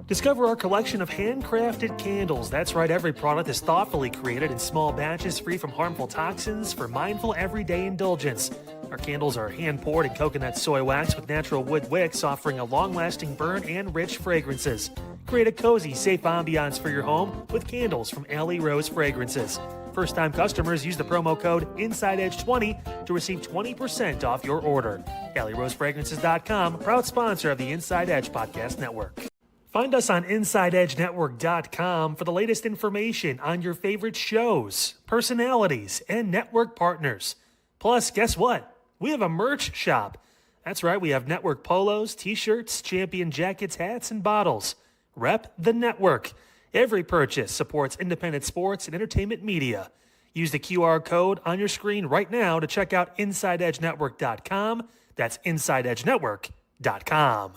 Discover our collection of handcrafted candles. That's right, every product is thoughtfully created in small batches free from harmful toxins for mindful everyday indulgence. Our candles are hand-poured in coconut soy wax with natural wood wicks, offering a long-lasting burn and rich fragrances. Create a cozy, safe ambiance for your home with candles from Alley Rose Fragrances. First-time customers use the promo code InsideEdge20 to receive 20% off your order. AlleyRoseFragrances.com, proud sponsor of the Inside Edge Podcast Network. Find us on InsideEdgeNetwork.com for the latest information on your favorite shows, personalities, and network partners. Plus, guess what? We have a merch shop. That's right, we have network polos, t-shirts, champion jackets, hats, and bottles. Rep the network. Every purchase supports independent sports and entertainment media. Use the QR code on your screen right now to check out InsideEdgeNetwork.com. That's InsideEdgeNetwork.com.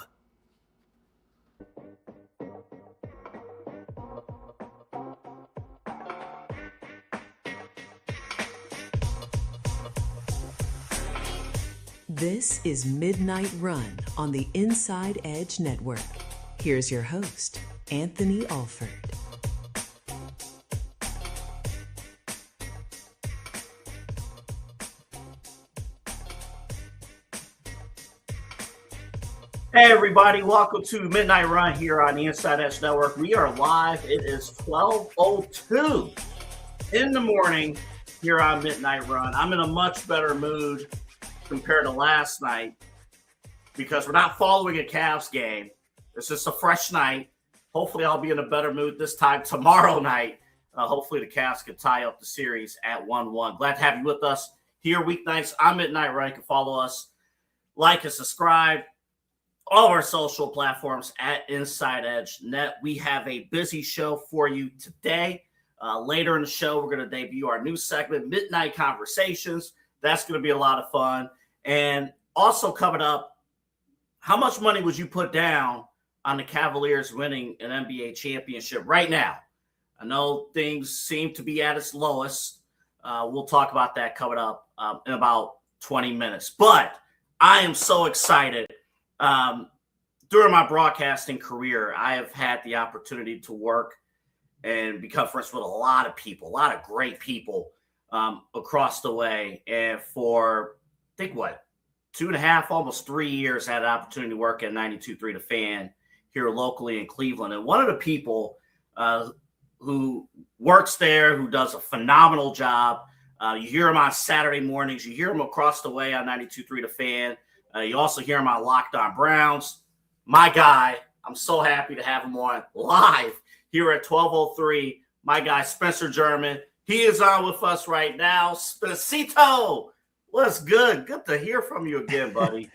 This is Midnight Run on the Inside Edge Network. Here's your host, Anthony Alford. Hey everybody, welcome to Midnight Run here on the Inside Edge Network. We are live. It is 12:02 in the morning here on Midnight Run. I'm in a much better mood compared to last night because we're not following a Cavs game. It's just a fresh night. Hopefully I'll be in a better mood this time tomorrow night. Hopefully the Cavs can tie up the series at 1-1. Glad to have you with us here weeknights on Midnight Run. You can follow us, like and subscribe. All of our social platforms at Inside Edge Net. We have a busy show for you today. Later in the show, we're going to debut our new segment, Midnight Conversations. That's going to be a lot of fun. And also coming up, how much money would you put down on the Cavaliers winning an NBA championship right now? I know things seem to be at its lowest. We'll talk about that coming up in about 20 minutes. But I am so excited. During my broadcasting career, I have had the opportunity to work and become friends with a lot of people, a lot of great people across the way. And for, I think, 2.5, almost 3 years, I had an opportunity to work at 92.3 The Fan here locally in Cleveland. And one of the people who works there, who does a phenomenal job, you hear him on Saturday mornings, you hear him across the way on 92.3 The Fan. You also hear him on Locked On Browns. My guy, I'm so happy to have him on live here at 12:03. My guy, Spencer German. He is on with us right now. Spencito, what's good? Good to hear from you again, buddy.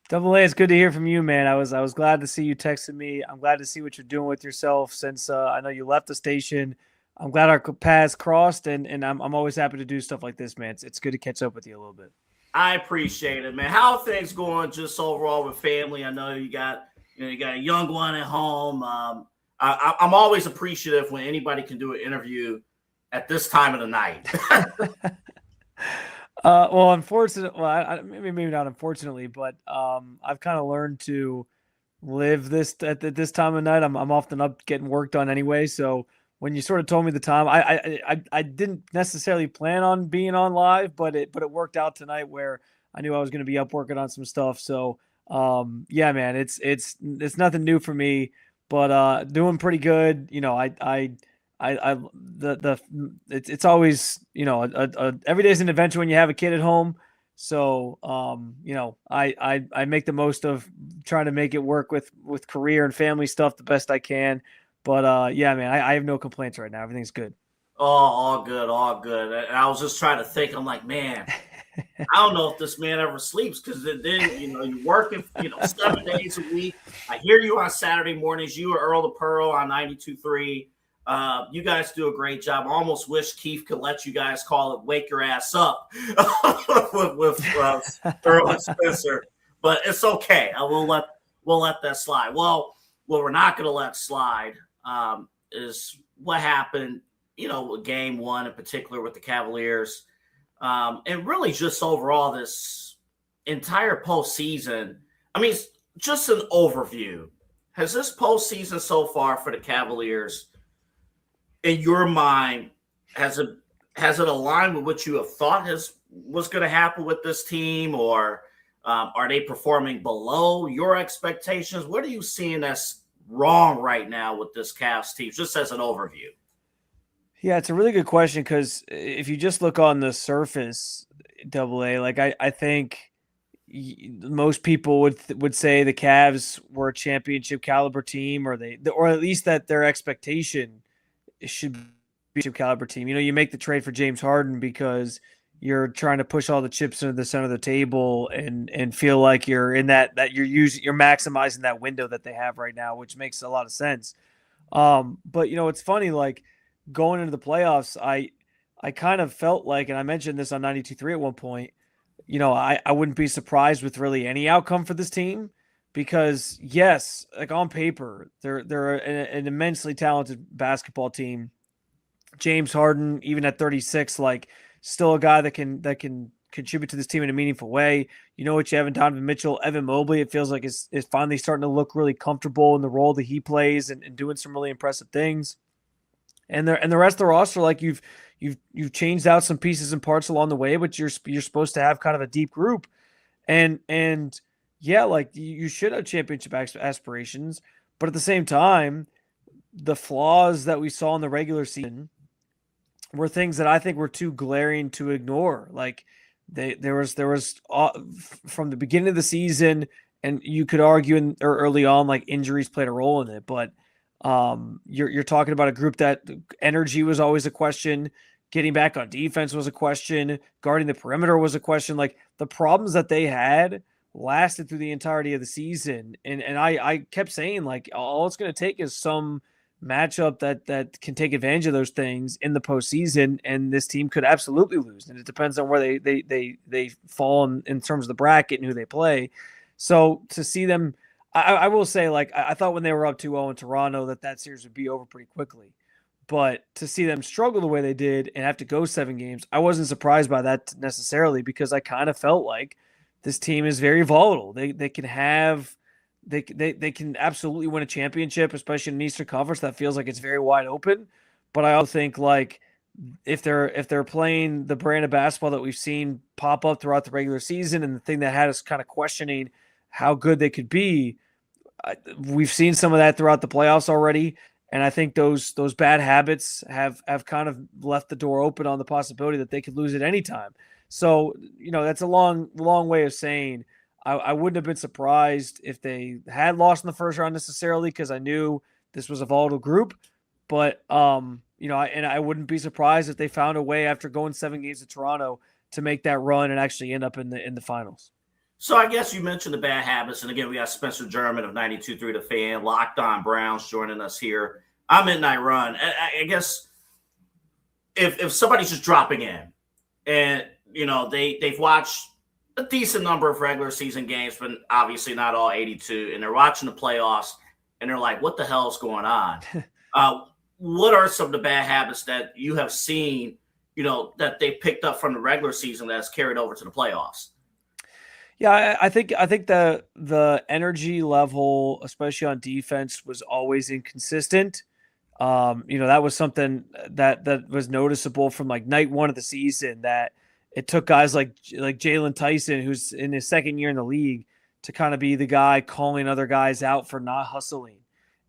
Double A, it's good to hear from you, man. I was glad to see you texting me. I'm glad to see what you're doing with yourself since I know you left the station. I'm glad our paths crossed, and I'm always happy to do stuff like this, man. It's good to catch up with you a little bit. I appreciate it, man. How are things going just overall with family? I know you got a young one at home. I'm always appreciative when anybody can do an interview at this time of the night. Well, maybe not unfortunately, but I've kind of learned to live this at this time of night. I'm often up getting work done anyway, so when you sort of told me the time, I didn't necessarily plan on being on live, but it worked out tonight where I knew I was going to be up working on some stuff. So yeah, man, it's nothing new for me, but doing pretty good. You know, it's always, you know, every day's an adventure when you have a kid at home. So you know, I make the most of trying to make it work with career and family stuff the best I can. But yeah, man, I have no complaints right now. Everything's good. Oh, all good, all good. And I was just trying to think. I'm like, man, I don't know if this man ever sleeps because then you know you're working 7 days a week. I hear you on Saturday mornings. You or Earl the Pearl on 92.3. You guys do a great job. I almost wish Keith could let you guys call it "Wake Your Ass Up" with Earl and Spencer, but it's okay. We'll let that slide. Well, what we're not going to let slide is what happened, with game one in particular with the Cavaliers. And really just overall this entire postseason. I mean, just an overview. has this postseason so far for the Cavaliers, in your mind, has it aligned with what you have thought was going to happen with this team, or are they performing below your expectations? What are you seeing that's wrong right now with this Cavs team, just as an overview? Yeah, it's a really good question because if you just look on the surface, AA, like I think most people would say the Cavs were a championship caliber team, or at least that their expectation should be a championship caliber team. You know, you make the trade for James Harden because you're trying to push all the chips into the center of the table and feel like you're in that you're maximizing that window that they have right now, which makes a lot of sense. But you know, it's funny, like going into the playoffs, I kind of felt like, and I mentioned this on 92.3 at one point, you know, I wouldn't be surprised with really any outcome for this team because yes, like on paper, they're an immensely talented basketball team. James Harden, even at 36, like still a guy that can contribute to this team in a meaningful way. You know what you have in Donovan Mitchell, Evan Mobley, it feels like is finally starting to look really comfortable in the role that he plays and doing some really impressive things. And the rest of the roster, like you've changed out some pieces and parts along the way, but you're supposed to have kind of a deep group, and yeah, like you should have championship aspirations, but at the same time, the flaws that we saw in the regular season were things that I think were too glaring to ignore. Like there was from the beginning of the season, and you could argue or early on, like injuries played a role in it, but you're talking about a group that energy was always a question. Getting back on defense was a question. Guarding the perimeter was a question. Like the problems that they had lasted through the entirety of the season. And I kept saying, like, all it's going to take is some matchup that can take advantage of those things in the postseason, and this team could absolutely lose. And it depends on where they fall in terms of the bracket and who they play. So to see them, I will say, like, I thought when they were up 2-0 in Toronto that series would be over pretty quickly. But to see them struggle the way they did and have to go 7 games, I wasn't surprised by that necessarily, because I kind of felt like this team is very volatile. They can absolutely win a championship, especially in an Eastern Conference that feels like it's very wide open. But I also think, like, if they're playing the brand of basketball that we've seen pop up throughout the regular season, and the thing that had us kind of questioning how good they could be, we've seen some of that throughout the playoffs already. And I think those bad habits have kind of left the door open on the possibility that they could lose at any time. So, you know, that's a long way of saying I wouldn't have been surprised if they had lost in the first round necessarily, because I knew this was a volatile group. But, you know, I wouldn't be surprised if they found a way after going 7 games to Toronto to make that run and actually end up in the finals. So I guess you mentioned the bad habits. And again, we got Spencer German of 92.3 The Fan, Locked On Browns joining us here. I'm Midnight Run. I guess if somebody's just dropping in and, you know, they've watched a decent number of regular season games, but obviously not all 82, and they're watching the playoffs and they're like, what the hell is going on? What are some of the bad habits that you have seen, you know, that they picked up from the regular season that's carried over to the playoffs? Yeah, I think the energy level, especially on defense, was always inconsistent. You know, that was something that was noticeable from like night one of the season, that it took guys like Jalen Tyson, who's in his second year in the league, to kind of be the guy calling other guys out for not hustling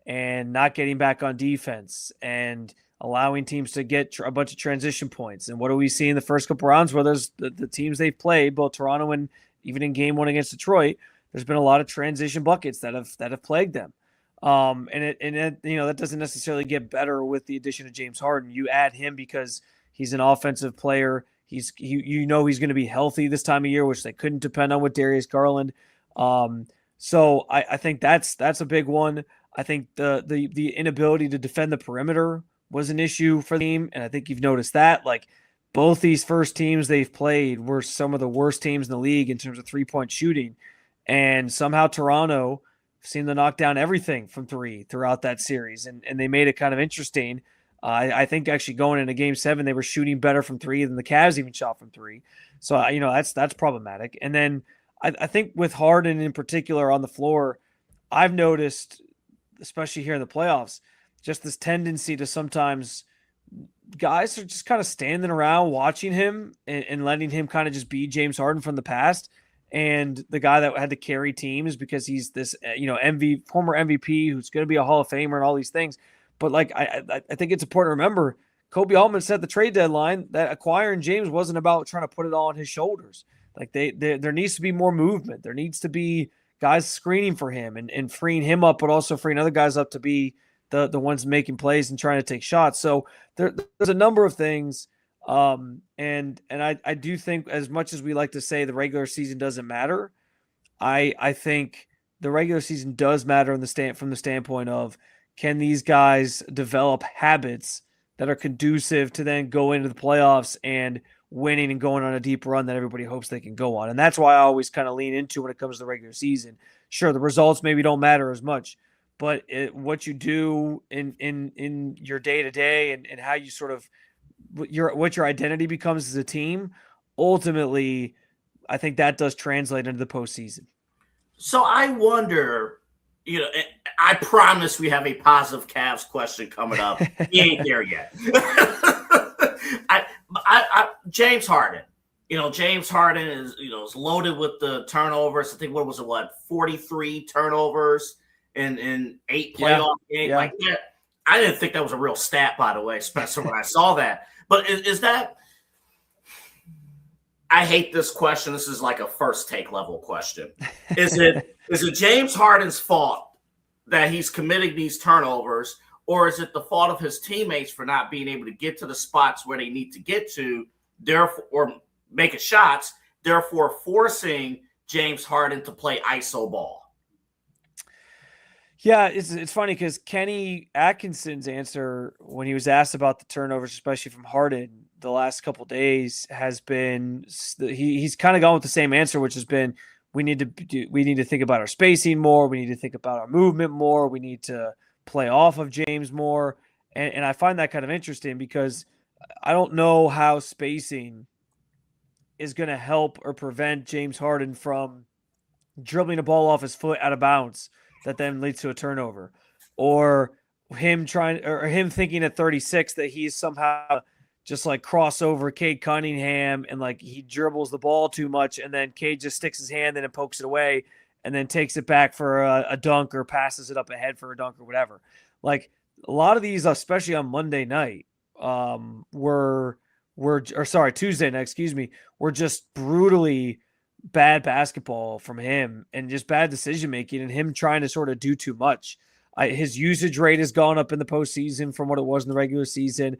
and not getting back on defense and allowing teams to get a bunch of transition points. And what do we see in the first couple rounds where there's the teams they've played, both Toronto and even in game 1 against Detroit, there's been a lot of transition buckets that have plagued them. And it, you know, that doesn't necessarily get better with the addition of James Harden. You add him because he's an offensive player. You know he's going to be healthy this time of year, which they couldn't depend on with Darius Garland. So I think that's a big one. I think the inability to defend the perimeter was an issue for the team, and I think you've noticed that. Like, both these first teams they've played were some of the worst teams in the league in terms of 3-point shooting, and somehow Toronto seemed to knock down everything from 3 throughout that series, and they made it kind of interesting. I think actually going into Game 7, they were shooting better from 3 than the Cavs even shot from 3. So, you know, that's problematic. And then I think with Harden in particular on the floor, I've noticed especially here in the playoffs, just this tendency to sometimes guys are just kind of standing around watching him and letting him kind of just be James Harden from the past. And the guy that had to carry teams because he's this, former MVP who's going to be a Hall of Famer and all these things. But like, I think it's important to remember Kobe Altman said the trade deadline that acquiring James wasn't about trying to put it all on his shoulders. Like there needs to be more movement. There needs to be guys screening for him and freeing him up, but also freeing other guys up to be the ones making plays and trying to take shots. So there's a number of things. And I do think, as much as we like to say the regular season doesn't matter, I think the regular season does matter from the standpoint of, can these guys develop habits that are conducive to then go into the playoffs and winning and going on a deep run that everybody hopes they can go on. And that's why I always kind of lean into when it comes to the regular season. Sure, the results maybe don't matter as much, but what you do in your day-to-day and how you sort of what your identity becomes as a team, ultimately, I think that does translate into the postseason. So I wonder, I promise we have a positive Cavs question coming up. He ain't there yet. James Harden. James Harden is loaded with the turnovers. I think 43 turnovers in 8 playoff games. Yeah. Like that. I didn't think that was a real stat, by the way, especially when I saw that. But is that? I hate this question. This is like a first take level question. Is it James Harden's fault that he's committing these turnovers, or is it the fault of his teammates for not being able to get to the spots where they need to get to, therefore, or making shots, therefore forcing James Harden to play ISO ball? Yeah, it's funny because Kenny Atkinson's answer when he was asked about the turnovers, especially from Harden, the last couple of days has been he's kind of gone with the same answer, which has been we need to think about our spacing more, we need to think about our movement more, we need to play off of James more, and I find that kind of interesting because I don't know how spacing is going to help or prevent James Harden from dribbling a ball off his foot out of bounds that then leads to a turnover, or him thinking at 36 that he's somehow just like cross over Cade Cunningham and like he dribbles the ball too much and then Cade just sticks his hand in and pokes it away and then takes it back for a dunk or passes it up ahead for a dunk or whatever. Like a lot of these, especially on Monday night, Tuesday night, were just brutally bad basketball from him and just bad decision making and him trying to sort of do too much. His usage rate has gone up in the postseason from what it was in the regular season.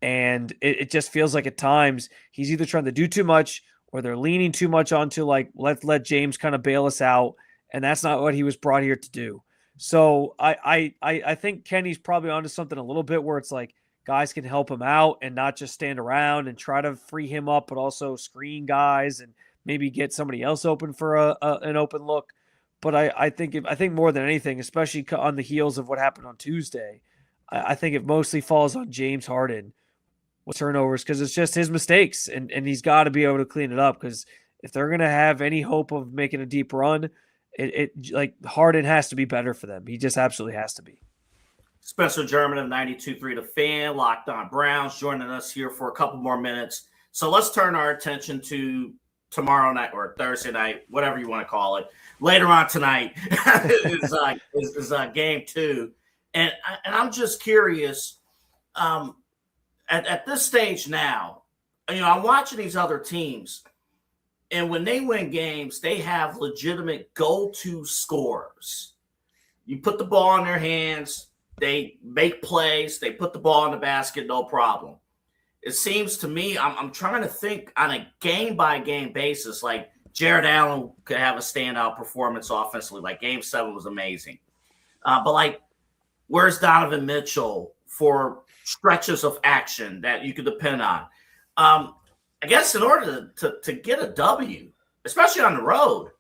And it just feels like at times he's either trying to do too much or they're leaning too much onto like, let's let James kind of bail us out. And that's not what he was brought here to do. So I think Kenny's probably onto something a little bit where it's like guys can help him out and not just stand around and try to free him up, but also screen guys and maybe get somebody else open for an open look. But I think more than anything, especially on the heels of what happened on Tuesday, I think it mostly falls on James Harden with turnovers because it's just his mistakes and he's got to be able to clean it up because if they're going to have any hope of making a deep run, it like Harden has to be better for them. He just absolutely has to be. Spencer German of 92.3 The Fan, Locked On Browns, joining us here for a couple more minutes. So let's turn our attention to tomorrow night or Thursday night, whatever you want to call it. Later on tonight is game 2. And I'm just curious, at this stage now, I'm watching these other teams, and when they win games, they have legitimate go-to scorers. You put the ball in their hands, they make plays, they put the ball in the basket, no problem. It seems to me, I'm trying to think on a game-by-game basis, like Jared Allen could have a standout performance offensively, like Game 7 was amazing. But like, where's Donovan Mitchell for stretches of action that you could depend on? I guess in order to get a W, especially on the road,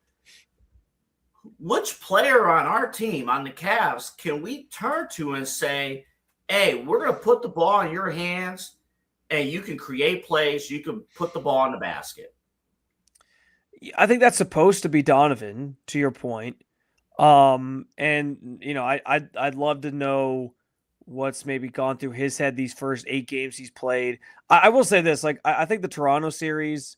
which player on our team, on the Cavs, can we turn to and say, hey, we're going to put the ball in your hands and you can create plays, you can put the ball in the basket? I think that's supposed to be Donovan, to your point. And I'd love to know what's maybe gone through his head these first 8 games he's played. I will say this, like I think the Toronto series,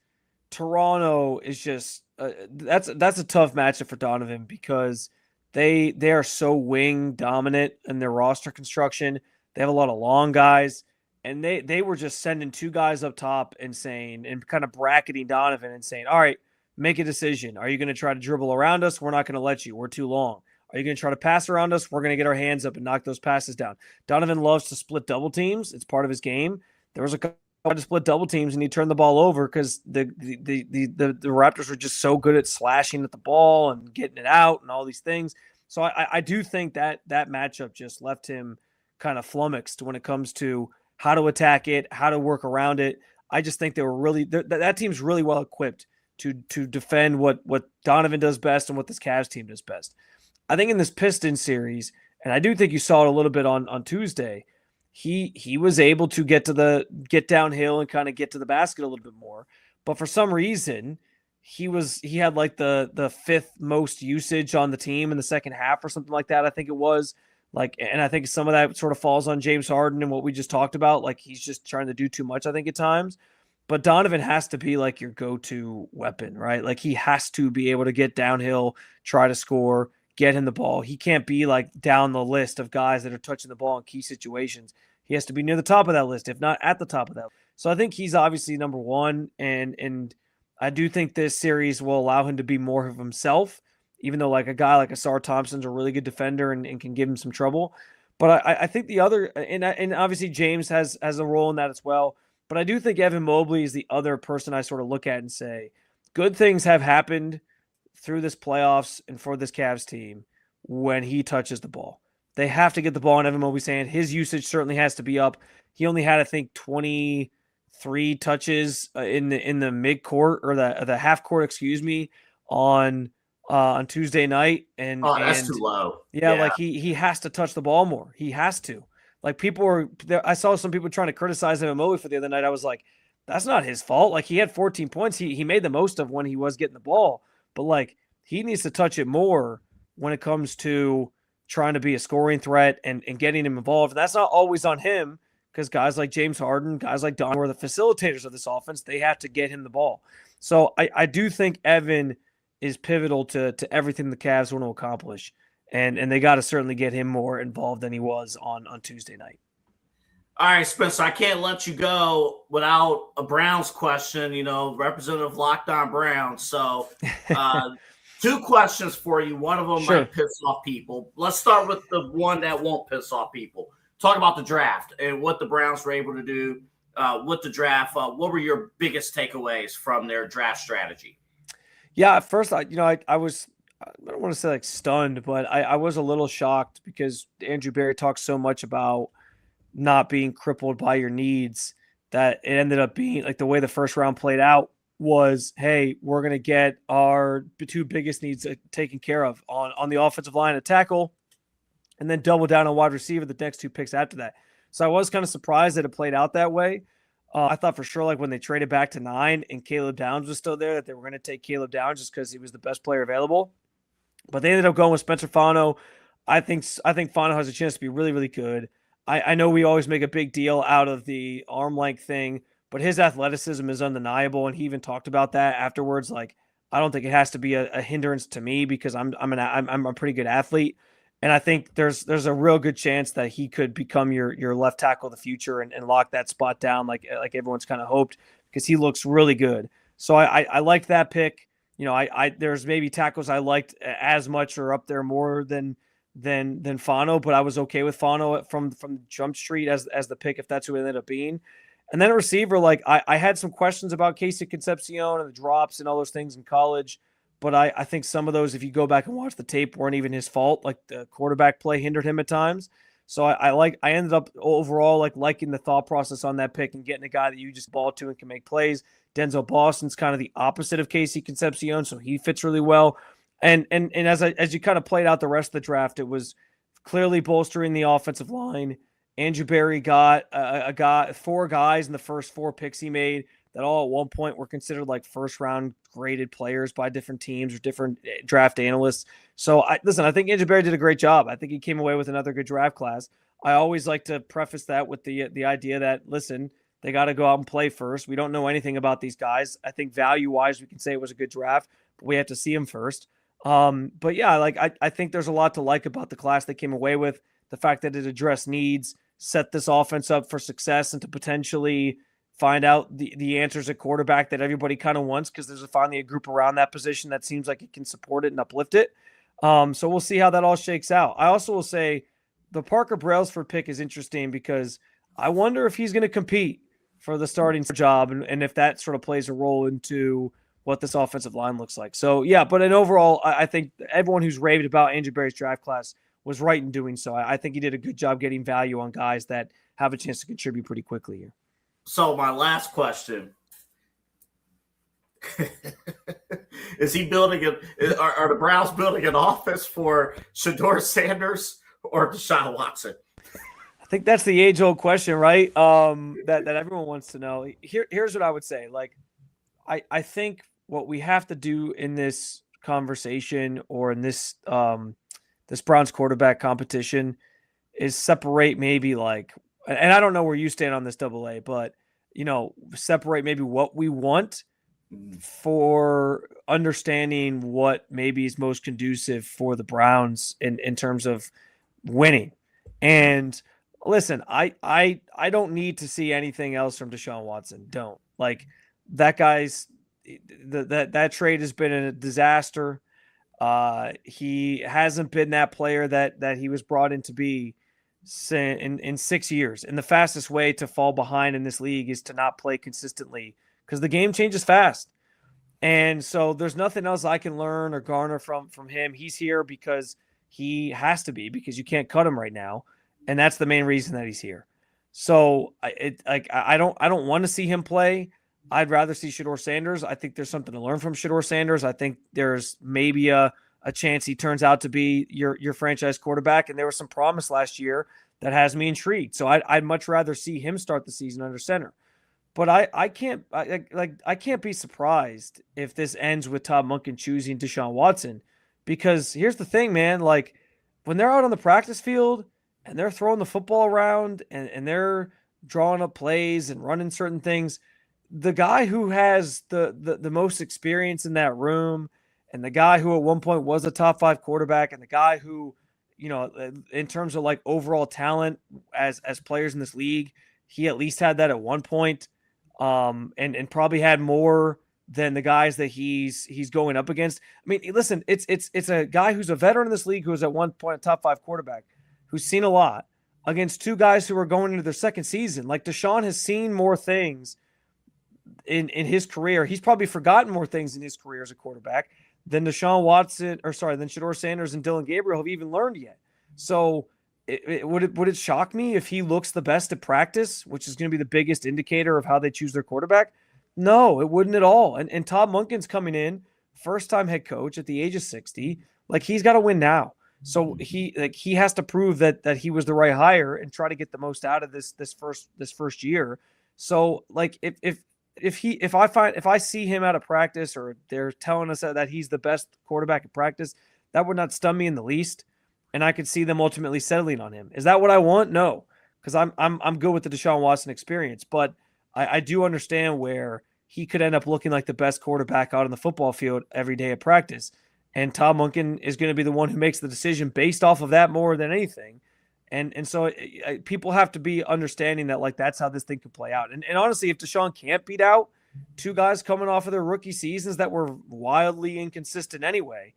Toronto is just that's a tough matchup for Donovan because they are so wing dominant in their roster construction. They have a lot of long guys, and they were just sending 2 guys up top and saying and kind of bracketing Donovan and saying, all right, make a decision. Are you going to try to dribble around us? We're not going to let you. We're too long. Are you going to try to pass around us? We're going to get our hands up and knock those passes down. Donovan loves to split double teams. It's part of his game. There was a couple to split double teams, and he turned the ball over because the Raptors were just so good at slashing at the ball and getting it out and all these things. So I do think that matchup just left him kind of flummoxed when it comes to how to attack it, how to work around it. I just think they were really that team's really well equipped to defend what Donovan does best and what this Cavs team does best. I think in this Pistons series, and I do think you saw it a little bit on Tuesday, he was able to get downhill and kind of get to the basket a little bit more. But for some reason, he had like the 5th most usage on the team in the second half or something like that. I think it was and I think some of that sort of falls on James Harden and what we just talked about. Like he's just trying to do too much, I think, at times. But Donovan has to be like your go-to weapon, right? Like he has to be able to get downhill, try to score, get him the ball. He can't be like down the list of guys that are touching the ball in key situations. He has to be near the top of that list, if not at the top of that. So I think he's obviously number one, and I do think this series will allow him to be more of himself, even though like a guy like Asar Thompson's a really good defender and can give him some trouble. But I think the other, and obviously James has a role in that as well. But I do think Evan Mobley is the other person I sort of look at and say, good things have happened through this playoffs and for this Cavs team when he touches the ball. They have to get the ball in Evan Mobley's hand. His usage certainly has to be up. He only had, I think, 23 touches in the mid-court or the half-court, on Tuesday night. And that's too low. Yeah, like he has to touch the ball more. He has to. Like I saw some people trying to criticize Evan Mobley for the other night. I was like, that's not his fault. Like he had 14 points. He made the most of when he was getting the ball. But like he needs to touch it more when it comes to trying to be a scoring threat and getting him involved. And that's not always on him because guys like James Harden, guys like Don, who are the facilitators of this offense, they have to get him the ball. So I do think Evan is pivotal to everything the Cavs want to accomplish. And they got to certainly get him more involved than he was on Tuesday night. All right, Spencer, I can't let you go without a Browns question, Representative Locked On Browns. So 2 questions for you. One of them might piss off people. Let's start with the one that won't piss off people. Talk about the draft and what the Browns were able to do with the draft. What were your biggest takeaways from their draft strategy? Yeah, at first, I was, I don't want to say like stunned, but I was a little shocked because Andrew Berry talks so much about not being crippled by your needs that it ended up being like the way the first round played out was, hey, we're going to get our 2 biggest needs taken care of on the offensive line, a tackle, and then double down on wide receiver the next 2 picks after that. So I was kind of surprised that it played out that way. I thought for sure, like when they traded back to 9 and Caleb Downs was still there, that they were going to take Caleb Downs just because he was the best player available. But they ended up going with Spencer Fano. I think Fano has a chance to be really, really good. I know we always make a big deal out of the arm length thing, but his athleticism is undeniable, and he even talked about that afterwards. Like, I don't think it has to be a hindrance to me because I'm a pretty good athlete, and I think there's a real good chance that he could become your left tackle of the future and lock that spot down like everyone's kind of hoped because he looks really good. So I liked that pick. There's maybe tackles I liked as much or up there more than Fano, but I was okay with Fano from Jump Street as the pick if that's who it ended up being. And then a receiver, like I had some questions about Casey Concepcion and the drops and all those things in college, but I think some of those, if you go back and watch the tape, weren't even his fault. Like the quarterback play hindered him at times. So I ended up overall liking the thought process on that pick and getting a guy that you just ball to and can make plays. Denzel Boston's kind of the opposite of Casey Concepcion, so he fits really well. And as you kind of played out the rest of the draft, it was clearly bolstering the offensive line. Andrew Berry got 4 guys in the first 4 picks he made that all at one point were considered like first round graded players by different teams or different draft analysts. So I think Angeberry did a great job. I think he came away with another good draft class. I always like to preface that with the idea that, listen, they got to go out and play first. We don't know anything about these guys. I think value-wise, we can say it was a good draft, but we have to see them first. But yeah, like I think there's a lot to like about the class they came away with. The fact that it addressed needs, set this offense up for success, and to potentially find out the answers at quarterback that everybody kind of wants, because there's finally a group around that position that seems like it can support it and uplift it. So we'll see how that all shakes out. I also will say the Parker Brailsford pick is interesting because I wonder if he's going to compete for the starting job and if that sort of plays a role into what this offensive line looks like. So, yeah, but in overall, I think everyone who's raved about Angeberry's draft class was right in doing so. I think he did a good job getting value on guys that have a chance to contribute pretty quickly here. So my last question. Is he building are the Browns building an office for Shedeur Sanders or Deshaun Watson? I think that's the age-old question, right? That everyone wants to know. Here's what I would say. Like, I think what we have to do in this conversation or in this this Browns quarterback competition is separate maybe like, and I don't know where you stand on this AA, but separate maybe what we want for understanding what maybe is most conducive for the Browns in terms of winning. And listen, I don't need to see anything else from Deshaun Watson. Don't. Like, that guy's that trade has been a disaster. He hasn't been that player that he was brought in to be in 6 years. And the fastest way to fall behind in this league is to not play consistently, because the game changes fast. And so there's nothing else I can learn or garner from him. He's here because he has to be, because you can't cut him right now. And that's the main reason that he's here. So I don't want to see him play. I'd rather see Shedeur Sanders. I think there's something to learn from Shedeur Sanders. I think there's maybe a chance he turns out to be your franchise quarterback. And there was some promise last year that has me intrigued. So I'd much rather see him start the season under center. But I can't be surprised if this ends with Todd Monken choosing Deshaun Watson, because here's the thing, man. Like, when they're out on the practice field and they're throwing the football around and they're drawing up plays and running certain things, the guy who has the most experience in that room, and the guy who at one point was a top 5 quarterback, and the guy who, in terms of like overall talent as players in this league, he at least had that at one point, and probably had more than the guys that he's going up against. I mean, listen, it's a guy who's a veteran in this league who was at one point a top 5 quarterback, who's seen a lot, against 2 guys who are going into their second season. Like, Deshaun has seen more things in his career. He's probably forgotten more things in his career as a quarterback than than Shedeur Sanders and Dylan Gabriel have even learned yet. So would it shock me if he looks the best at practice, which is going to be the biggest indicator of how they choose their quarterback? No, it wouldn't at all. And Todd Monken's coming in, first-time head coach at the age of 60. Like, he's got to win now. So he has to prove that he was the right hire and try to get the most out of this first year. So, like, if I see him out of practice, or they're telling us that he's the best quarterback at practice, that would not stun me in the least. And I could see them ultimately settling on him. Is that what I want? No, because I'm good with the Deshaun Watson experience, but I do understand where he could end up looking like the best quarterback out on the football field every day at practice. And Todd Monken is going to be the one who makes the decision based off of that more than anything. And so people have to be understanding that, like, that's how this thing could play out. And honestly, if Deshaun can't beat out 2 guys coming off of their rookie seasons that were wildly inconsistent anyway,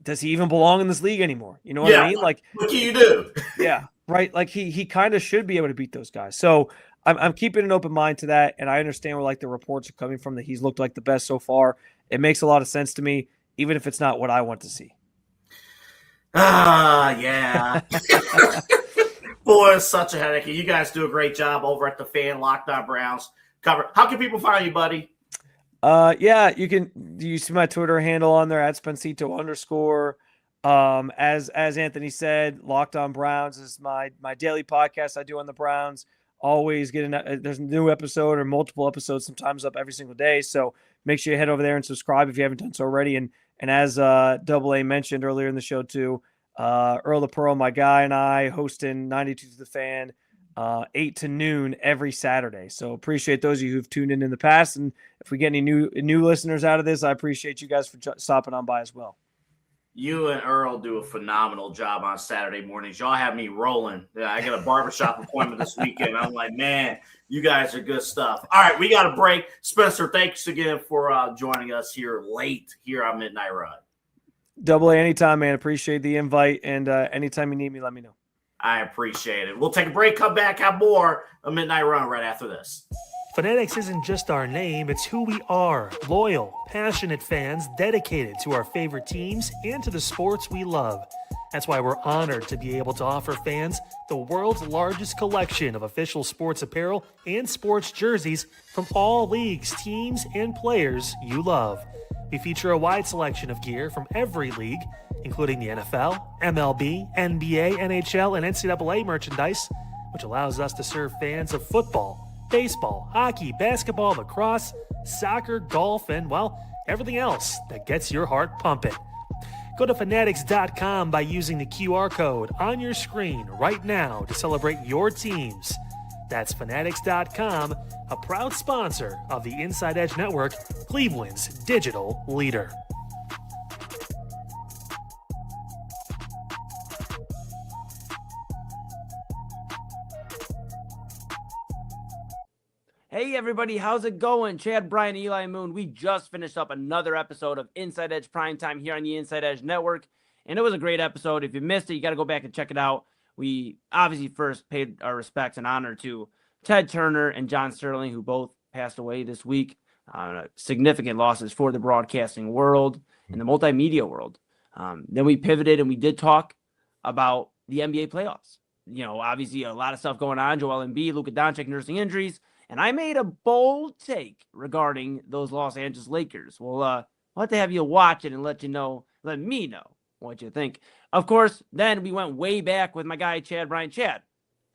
does he even belong in this league anymore? You know what I mean? Like, what can you do? Yeah, right. Like, he kind of should be able to beat those guys. So I'm keeping an open mind to that, and I understand where, like, the reports are coming from that he's looked like the best so far. It makes a lot of sense to me, even if it's not what I want to see. Yeah. Boy, it's such a headache. You guys do a great job over at the Fan Locked On Browns cover. How can people find you, buddy? Yeah, you see my Twitter handle on there at Spencito _. As Anthony said, Locked On Browns is my daily podcast I do on the Browns. always getting there's a new episode or multiple episodes sometimes up every single day. So make sure you head over there and subscribe if you haven't done so already. And as Double A mentioned earlier in the show too, Earl the Pearl, my guy, and I hosting 92 to the Fan, 8 to noon every Saturday. So appreciate those of you who've tuned in the past. And if we get any new listeners out of this, I appreciate you guys for stopping on by as well. You and Earl do a phenomenal job on Saturday mornings. Y'all have me rolling. Yeah, I got a barbershop appointment this weekend. I'm like, man, you guys are good stuff. All right, we got a break. Spencer, thanks again for joining us here late here on Midnight Run. Double A, anytime, man. Appreciate the invite. And anytime you need me, let me know. I appreciate it. We'll take a break, come back, have more of Midnight Run right after this. Fanatics isn't just our name, it's who we are. Loyal, passionate fans dedicated to our favorite teams and to the sports we love. That's why we're honored to be able to offer fans the world's largest collection of official sports apparel and sports jerseys from all leagues, teams, and players you love. We feature a wide selection of gear from every league, including the NFL, MLB, NBA, NHL, and NCAA merchandise, which allows us to serve fans of football, baseball, hockey, basketball, lacrosse, soccer, golf, and, well, everything else that gets your heart pumping. Go to fanatics.com by using the QR code on your screen right now to celebrate your teams. That's fanatics.com, a proud sponsor of the Inside Edge Network, Cleveland's digital leader. Hey everybody, how's it going? Chad, Brian, Eli Moon. We just finished up another episode of Inside Edge Primetime here on the Inside Edge Network, and it was a great episode. If you missed it, you got to go back and check it out. We obviously first paid our respects and honor to Ted Turner and John Sterling, who both passed away this week. Significant losses for the broadcasting world and the multimedia world. Then we pivoted and we did talk about the NBA playoffs. You know, obviously a lot of stuff going on. Joel Embiid, Luka Doncic nursing injuries. And I made a bold take regarding those Los Angeles Lakers. Well, I'll have to have you watch it and let me know what you think. Of course, then we went way back with my guy, Chad, Brian. Chad,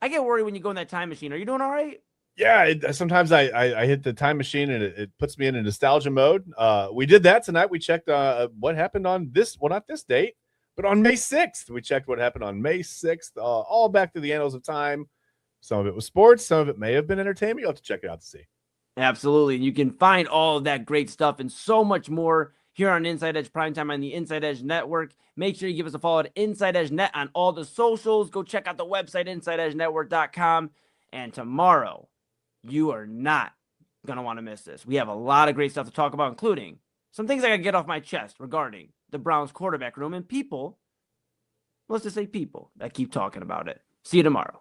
I get worried when you go in that time machine. Are you doing all right? Yeah, sometimes I hit the time machine and it puts me in a nostalgia mode. We did that tonight. We checked what happened on this, well, not this date, but on May 6th. We checked what happened on May 6th, all back to the annals of time. Some of it was sports. Some of it may have been entertainment. You'll have to check it out to see. Absolutely. And you can find all of that great stuff and so much more here on Inside Edge Primetime on the Inside Edge Network. Make sure you give us a follow at Inside Edge Net on all the socials. Go check out the website, InsideEdgeNetwork.com. And tomorrow, you are not going to want to miss this. We have a lot of great stuff to talk about, including some things I got to get off my chest regarding the Browns quarterback room and people, let's just say people that keep talking about it. See you tomorrow.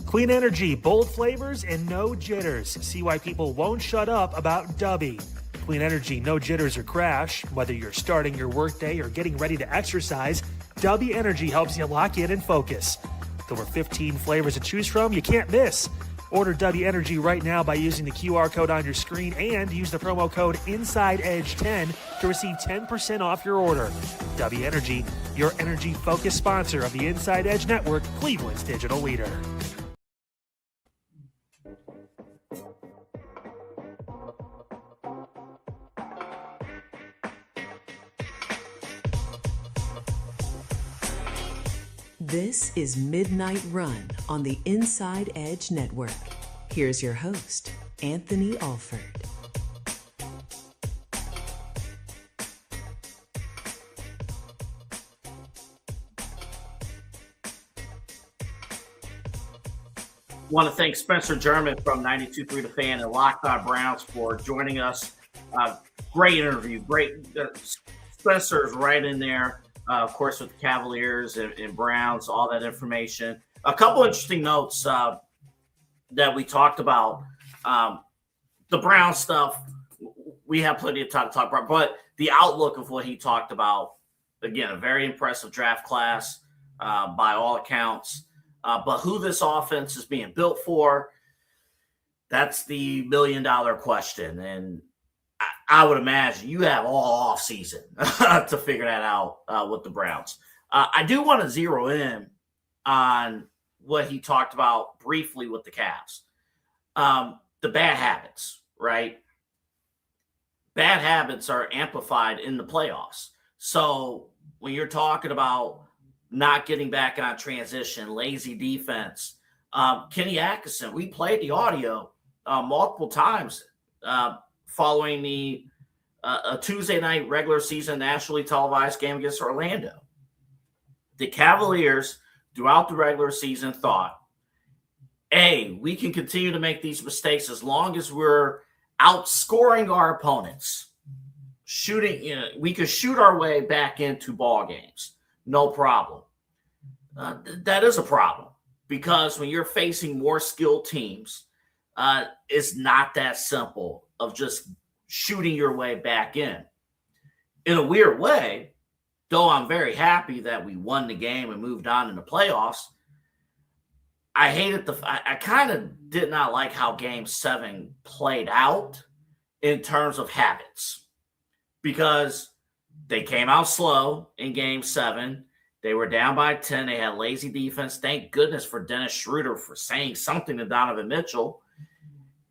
Clean energy, bold flavors, and no jitters. See why people won't shut up about Dubby. Clean energy, no jitters or crash. Whether you're starting your workday or getting ready to exercise, Dubby Energy helps you lock in and focus. With over 15 flavors to choose from, you can't miss. Order Dubby Energy right now by using the QR code on your screen and use the promo code InsideEdge10 to receive 10% off your order. Dubby Energy, your energy-focused sponsor of the Inside Edge Network, Cleveland's digital leader. This is Midnight Run on the Inside Edge Network. Here's your host, Anthony Alford. Want to thank Spencer German from 92.3 The Fan and Locked On Browns for joining us. Great interview. Great. Spencer's right in there. Of course, with the Cavaliers and Browns, all that information. A couple interesting notes that we talked about. The Brown stuff, we have plenty of time to talk about, but the outlook of what he talked about, again, a very impressive draft class by all accounts. But who this offense is being built for, that's the million-dollar question. And I would imagine you have all off season to figure that out with the Browns. I do want to zero in on what he talked about briefly with the Cavs. The bad habits, right? Bad habits are amplified in the playoffs. So when you're talking about not getting back on transition, lazy defense, Kenny Atkinson, we played the audio multiple times following the a Tuesday night regular season nationally televised game against Orlando. The Cavaliers, throughout the regular season, thought, A, we can continue to make these mistakes as long as we're outscoring our opponents. We could shoot our way back into ball games. No problem. That is a problem because when you're facing more skilled teams, it's not that simple of just shooting your way back in. In a weird way, though I'm very happy that we won the game and moved on in the playoffs, I kind of did not like how Game 7 played out in terms of habits because they came out slow in Game 7. They were down by 10. They had lazy defense. Thank goodness for Dennis Schroeder for saying something to Donovan Mitchell.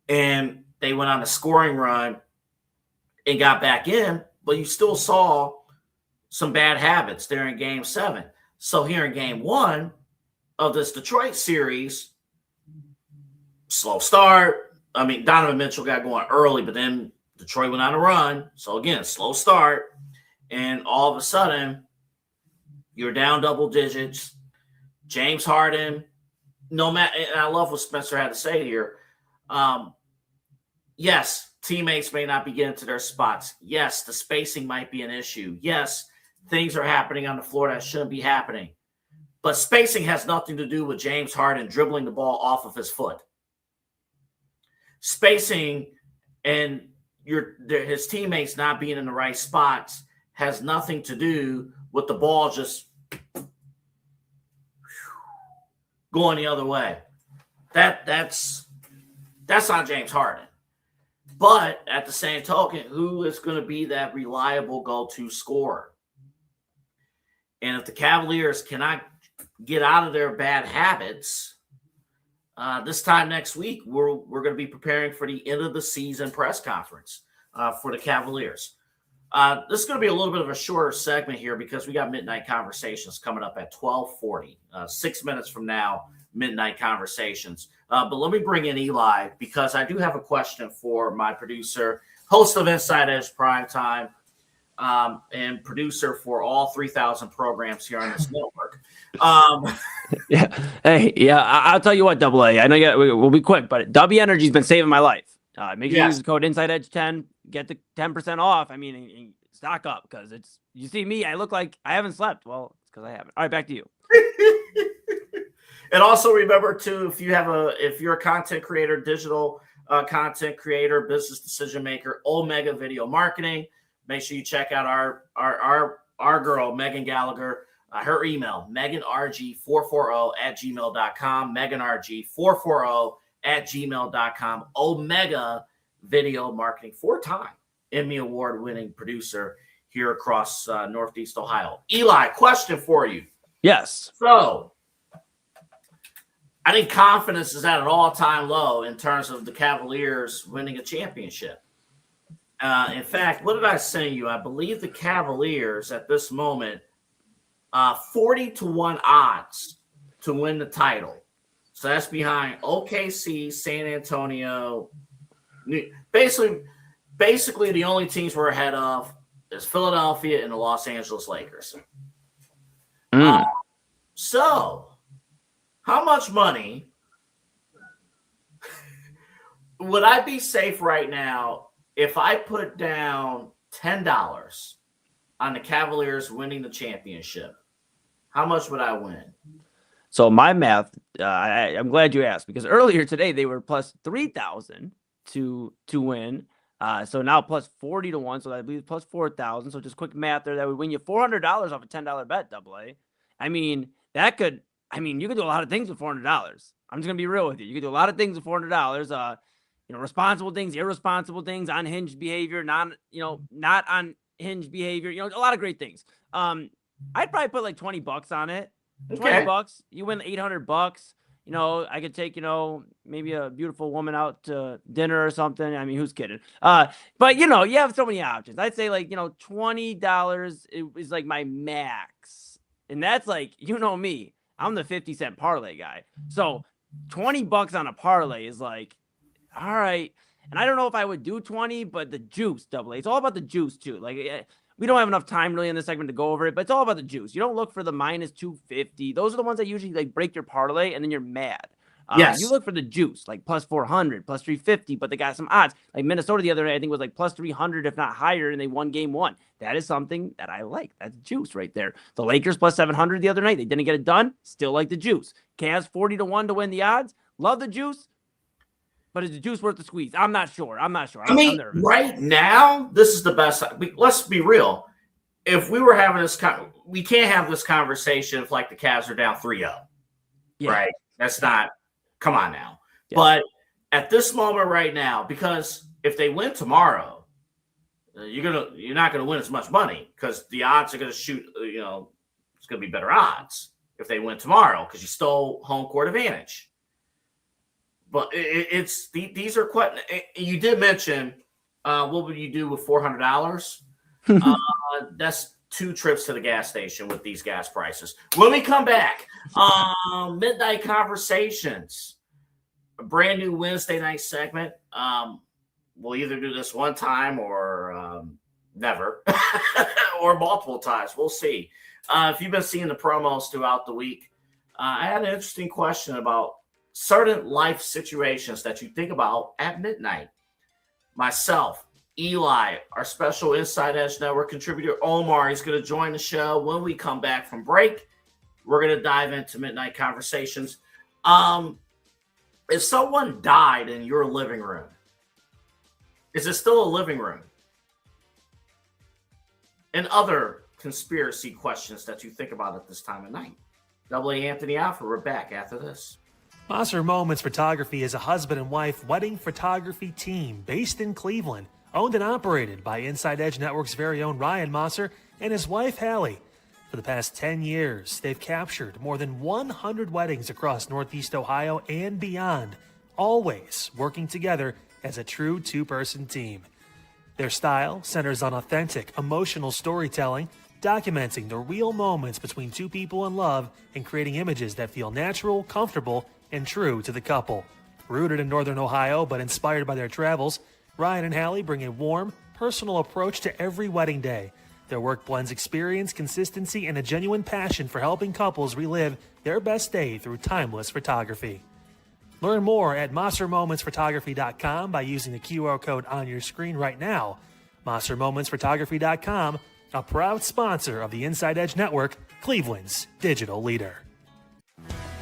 And they went on a scoring run and got back in, but you still saw some bad habits there in Game 7. So here in Game 1 of this Detroit series, slow start. I mean, Donovan Mitchell got going early, but then Detroit went on a run. So again, slow start. And all of a sudden, you're down double digits. James Harden, no matter, and I love what Spencer had to say here. Yes, teammates may not be getting to their spots. Yes, the spacing might be an issue. Yes, things are happening on the floor that shouldn't be happening. But spacing has nothing to do with James Harden dribbling the ball off of his foot. Spacing and his teammates not being in the right spots has nothing to do with the ball just going the other way. That's on James Harden. But at the same token, who is going to be that reliable go-to scorer? And if the Cavaliers cannot get out of their bad habits, this time next week, we're going to be preparing for the end of the season press conference for the Cavaliers. This is going to be a little bit of a shorter segment here because we got Midnight Conversations coming up at 12:40, 6 minutes from now, Midnight Conversations. But let me bring in Eli because I do have a question for my producer, host of Inside Edge Primetime, and producer for all 3,000 programs here on this network. Yeah. Hey, yeah, I'll tell you what, Double A. I know we'll be quick, but W Energy's been saving my life. Make sure you use the code InsideEdge10, get the 10% off. I mean, and stock up because you see me, I look like I haven't slept. Well, it's because I haven't. All right, back to you. And also remember too, if you're a content creator, digital content creator, business decision maker, Omega Video Marketing, make sure you check out our girl, Megan Gallagher. Her email, meganrg440@gmail.com, meganrg440@gmail.com. Omega Video Marketing, 4-time Emmy Award-winning producer here across Northeast Ohio. Eli, question for you. Yes. So, I think confidence is at an all-time low in terms of the Cavaliers winning a championship. In fact, what did I say to you? I believe the Cavaliers at this moment, 40-1 odds to win the title. So that's behind OKC, San Antonio. Basically, the only teams we're ahead of is Philadelphia and the Los Angeles Lakers. So, how much money would I be safe right now if I put down $10 on the Cavaliers winning the championship? How much would I win? So my math, I'm glad you asked because earlier today they were plus 3,000 to win. So now plus 40-1. So I believe plus 4,000. So just quick math there, that would win you $400 off a $10 bet. Double A. I mean, you could do a lot of things with $400. I'm just gonna be real with you. You could do a lot of things with $400. Responsible things, irresponsible things, unhinged behavior, not unhinged behavior. A lot of great things. I'd probably put like $20 on it. $20, you win $800. I could take, maybe a beautiful woman out to dinner or something. I mean, who's kidding? But you have so many options. I'd say like, $20 is like my max. And that's like, me, I'm the 50-cent parlay guy. So $20 on a parlay is like, all right. And I don't know if I would do 20, but the juice, double A. It's all about the juice too. Like, we don't have enough time really in this segment to go over it, but it's all about the juice. You don't look for the minus 250. Those are the ones that usually like break your parlay, and then you're mad. Yes. You look for the juice, like plus 400, plus 350, but they got some odds. Like Minnesota the other day, I think was like plus 300, if not higher, and they won game 1. That is something that I like. That's juice right there. The Lakers plus 700 the other night. They didn't get it done. Still like the juice. Cavs 40-1 to win the odds. Love the juice. But is the juice worth the squeeze? I'm not sure. I'm mean, right now, this is the best. Let's be real. If we were having this, we can't have this conversation if like the Cavs are down 3-0, right? That's not. Come on now. Yeah. But at this moment right now, because if they win tomorrow, you're not gonna win as much money because the odds are gonna shoot. It's gonna be better odds if they win tomorrow because you stole home court advantage. But these are quite. You did mention what would you do with $400? That's 2 trips to the gas station with these gas prices. When we come back, Midnight Conversations, a brand new Wednesday night segment. We'll either do this one time or never, or multiple times. We'll see. If you've been seeing the promos throughout the week, I had an interesting question about certain life situations that you think about at midnight. Myself, Eli, our special Inside Edge Network contributor, Omar, he's going to join the show. When we come back from break, we're going to dive into Midnight Conversations. If someone died in your living room, is it still a living room? And other conspiracy questions that you think about at this time of night. Double A Anthony Alford, we're back after this. Maser Moments Photography is a husband and wife wedding photography team based in Cleveland, owned and operated by Inside Edge Network's very own Ryan Maser and his wife, Hallie. For the past 10 years, they've captured more than 100 weddings across Northeast Ohio and beyond, always working together as a true two-person team. Their style centers on authentic, emotional storytelling, documenting the real moments between two people in love and creating images that feel natural, comfortable, and true to the couple. Rooted in Northern Ohio but inspired by their travels, Ryan and Hallie bring a warm, personal approach to every wedding day. Their work blends experience, consistency, and a genuine passion for helping couples relive their best day through timeless photography. Learn more at MaserMomentsPhotography.com by using the QR code on your screen right now. MaserMomentsPhotography.com, a proud sponsor of the Inside Edge Network, Cleveland's digital leader.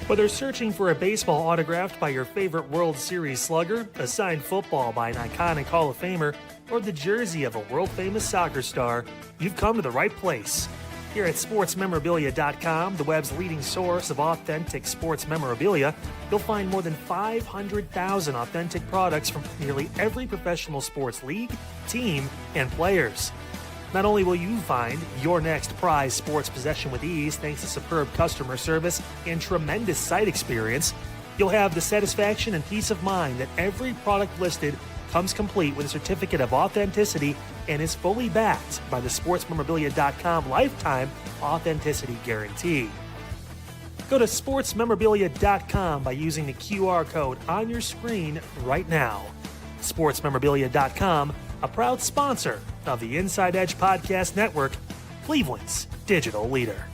Whether searching for a baseball autographed by your favorite World Series slugger, a signed football by an iconic Hall of Famer, or the jersey of a world-famous soccer star, you've come to the right place. Here at SportsMemorabilia.com, the web's leading source of authentic sports memorabilia, you'll find more than 500,000 authentic products from nearly every professional sports league, team, and players. Not only will you find your next prized sports possession with ease thanks to superb customer service and tremendous site experience, you'll have the satisfaction and peace of mind that every product listed comes complete with a certificate of authenticity and is fully backed by the SportsMemorabilia.com lifetime authenticity guarantee. Go to SportsMemorabilia.com by using the QR code on your screen right now. SportsMemorabilia.com, a proud sponsor of the Inside Edge Podcast Network, Cleveland's digital leader.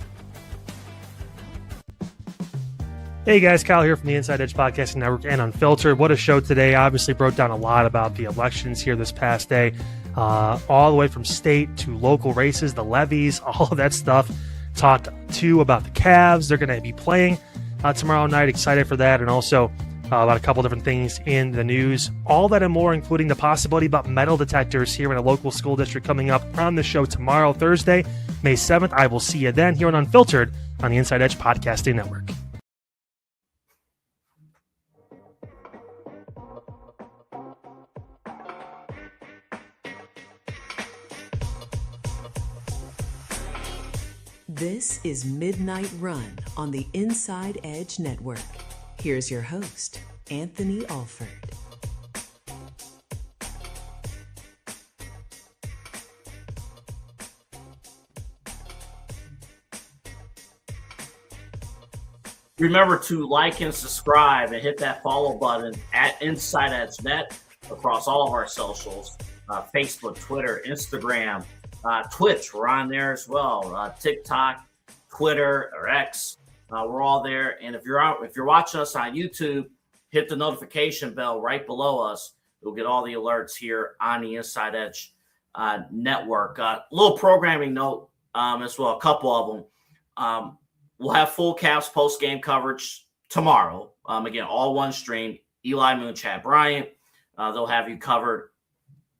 Hey guys, Kyle here from the Inside Edge Podcasting Network and Unfiltered. What a show today. Obviously broke down a lot about the elections here this past day, all the way from state to local races, the levies, all of that stuff. Talked too about the Cavs. They're going to be playing tomorrow night. Excited for that. And also about a couple different things in the news. All that and more, including the possibility about metal detectors here in a local school district coming up on the show tomorrow, Thursday, May 7th. I will see you then here on Unfiltered on the Inside Edge Podcasting Network. This is Midnight Run on the Inside Edge Network. Here's your host, Anthony Alford. Remember to like and subscribe and hit that follow button at InsideEdge.net across all of our socials, Facebook, Twitter, Instagram, Twitch. We're on there as well. TikTok, Twitter, or X. We're all there. And if you're watching us on YouTube, hit the notification bell right below us. You'll get all the alerts here on the Inside Edge network. Little programming note as well, a couple of them. We'll have full Cavs post-game coverage tomorrow. Again, all one stream. Eli Moon, Chad Bryant. They'll have you covered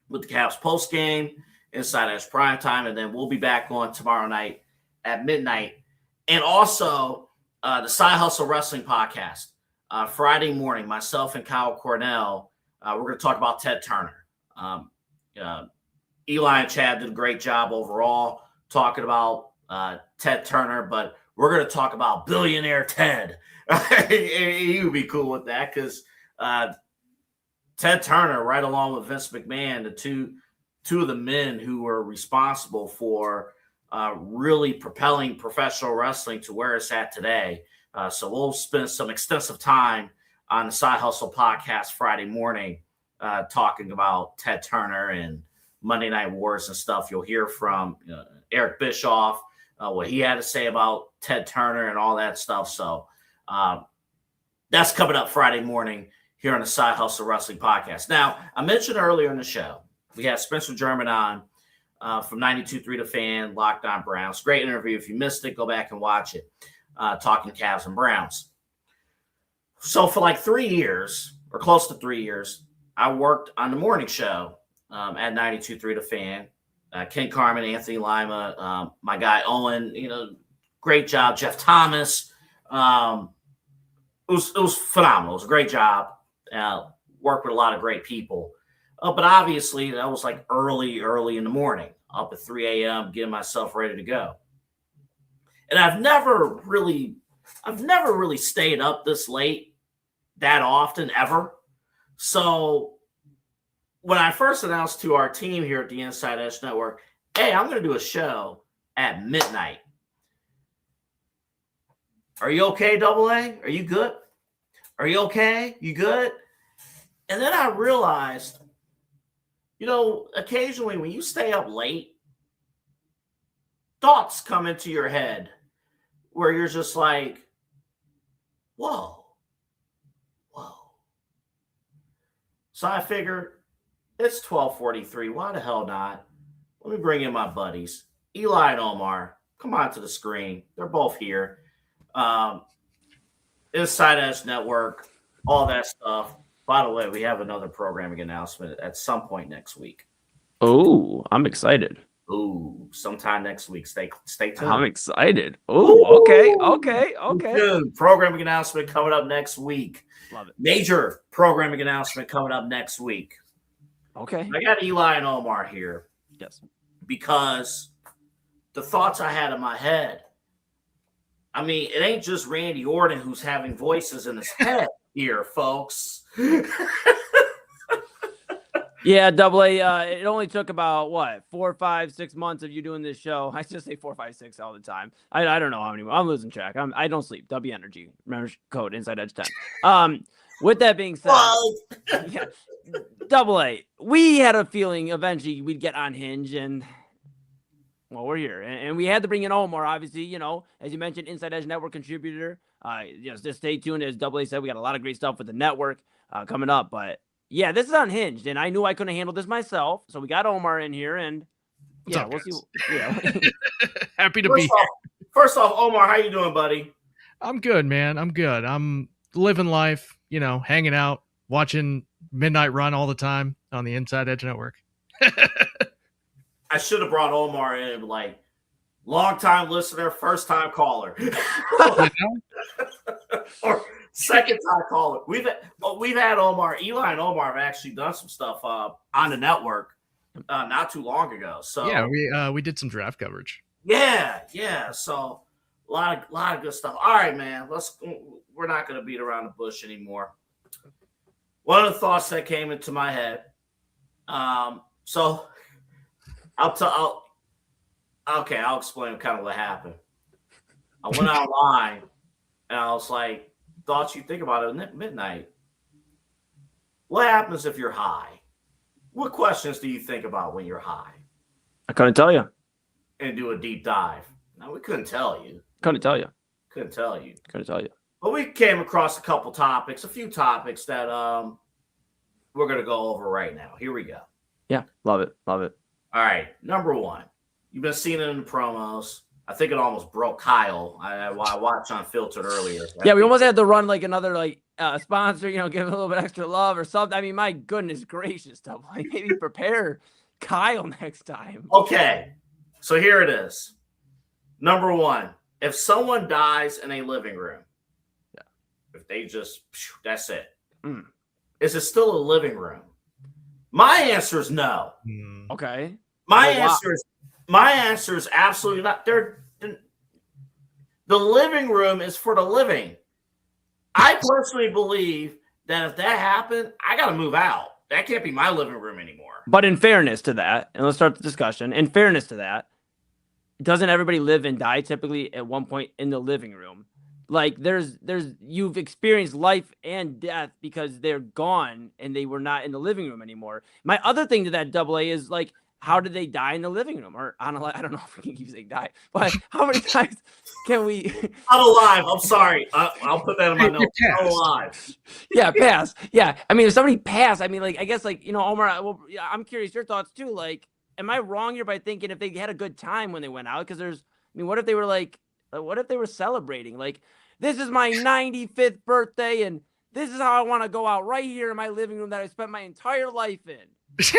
with the Cavs post-game, Inside Edge primetime, and then we'll be back on tomorrow night at midnight. And also the Side Hustle Wrestling podcast. Friday morning, myself and Kyle Cornell, we're going to talk about Ted Turner. Eli and Chad did a great job overall talking about Ted Turner, but we're going to talk about billionaire Ted. He would be cool with that because Ted Turner, right along with Vince McMahon, the two of the men who were responsible for really propelling professional wrestling to where it's at today. So we'll spend some extensive time on the Side Hustle podcast Friday morning talking about Ted Turner and Monday Night Wars and stuff. You'll hear from Eric Bischoff, what he had to say about Ted Turner and all that stuff. So that's coming up Friday morning here on the Side Hustle Wrestling podcast. Now, I mentioned earlier in the show, we had Spencer German on from 92.3 The Fan, Locked On Browns. Great interview. If you missed it, go back and watch it. Talking Cavs and Browns. So for like 3 years, or close to 3 years, I worked on the morning show at 92.3 The Fan. Ken Carmen, Anthony Lima, my guy Owen, great job. Jeff Thomas. It was phenomenal. It was a great job. Worked with a lot of great people. But obviously, that was like early in the morning, up at 3 a.m., getting myself ready to go. And I've never really stayed up this late that often, ever. So when I first announced to our team here at the Inside Edge Network, hey, I'm going to do a show at midnight. Are you okay, Double A? Are you good? Are you okay? You good? And then I realized, occasionally when you stay up late, thoughts come into your head where you're just like, whoa. So I figured it's 12:43. Why the hell not? Let me bring in my buddies, Eli and Omar. Come on to the screen. They're both here. Inside Edge Network, all that stuff. By the way, we have another programming announcement at some point next week. Oh, I'm excited. Ooh, sometime next week. Stay tuned. I'm excited. Oh, okay. Good. Programming announcement coming up next week. Love it. Major programming announcement coming up next week. Okay. I got Eli and Omar here. Yes. Because the thoughts I had in my head, I mean, it ain't just Randy Orton who's having voices in his head here, folks. Yeah, Double A. It only took about 4, 5, 6 months of you doing this show. I just say 4, 5, 6 all the time. I don't know how many. I'm losing track. I don't sleep. W Energy. Remember code Inside Edge 10. With that being said, yeah, Double A. We had a feeling eventually we'd get on Hinge, and we're here, and we had to bring in Omar. Obviously, as you mentioned, Inside Edge Network contributor. Just stay tuned. As Double A said, we got a lot of great stuff with the network coming up, but. Yeah, this is Unhinged, and I knew I couldn't handle this myself, so we got Omar in here, and we'll see. Yeah, happy to be here. First off, Omar, how you doing, buddy? I'm good, man. I'm good. I'm living life, hanging out, watching Midnight Run all the time on the Inside Edge Network. I should have brought Omar in, like, long-time listener, first-time caller. Or second-time caller. We've had Omar. Eli and Omar have actually done some stuff on the network not too long ago. So yeah, we did some draft coverage. Yeah. So a lot of good stuff. All right, man. we're not going to beat around the bush anymore. One of the thoughts that came into my head. So I'll explain kind of what happened. I went online and I was like, thoughts you think about it at midnight. What happens if you're high? What questions do you think about when you're high? I couldn't tell you. And do a deep dive. No, we couldn't tell you. Couldn't tell you. Couldn't tell you. Couldn't tell you. But we came across a few topics that we're going to go over right now. Here we go. Yeah, love it. Love it. All right, number one. You've been seeing it in the promos. I think it almost broke Kyle. I watched Unfiltered earlier. Yeah, we almost had to run like another sponsor, give it a little bit extra love or something. I mean, my goodness gracious, stuff. Like maybe prepare Kyle next time. Okay, so here it is. Number one, if someone dies in a living room, if they just, that's it. Is it still a living room? My answer is no. Okay. My answer is absolutely not. The living room is for the living. I personally believe that if that happened, I got to move out. That can't be my living room anymore. But in fairness to that, and let's start the discussion. In fairness to that, doesn't everybody live and die typically at one point in the living room? Like you've experienced life and death because they're gone and they were not in the living room anymore. My other thing to that double A is like, how did they die in the living room? Or I don't know if we can keep saying die, but how many times can we? I'm alive. I'm sorry. I'll put that in my notes. I'm alive. Yeah, pass. Yeah, I mean, if somebody passed, I mean, I guess Omar. Well, yeah, I'm curious your thoughts too. Like, am I wrong here by thinking if they had a good time when they went out? Because what if they were celebrating? Like, this is my 95th birthday, and this is how I want to go out right here in my living room that I spent my entire life in.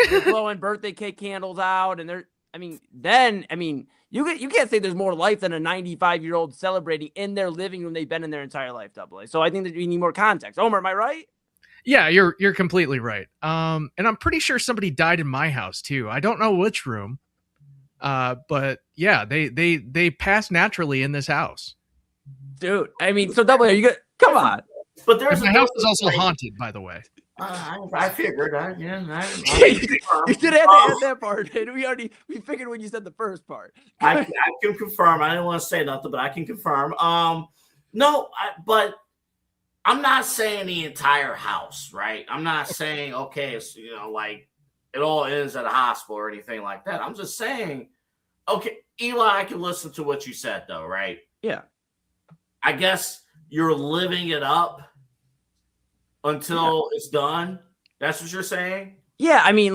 They're blowing birthday cake candles out, and you can't say there's more life than a 95-year-old celebrating in their living room they've been in their entire life. Double A. So I think that we need more context. Omar, am I right? Yeah, you're completely right. And I'm pretty sure somebody died in my house too. I don't know which room. But yeah, they passed naturally in this house. Dude, I mean, so Double A, you good? Come on. But there's my house is also haunted, by the way. I figured. You should have to add that part. We figured when you said the first part. I can confirm. I didn't want to say nothing, but I can confirm. But I'm not saying the entire house, right? I'm not saying it's like it all ends at a hospital or anything like that. I'm just saying, okay, Eli, I can listen to what you said though, right? Yeah. I guess you're living it up until it's done. That's what you're saying? Yeah, I mean,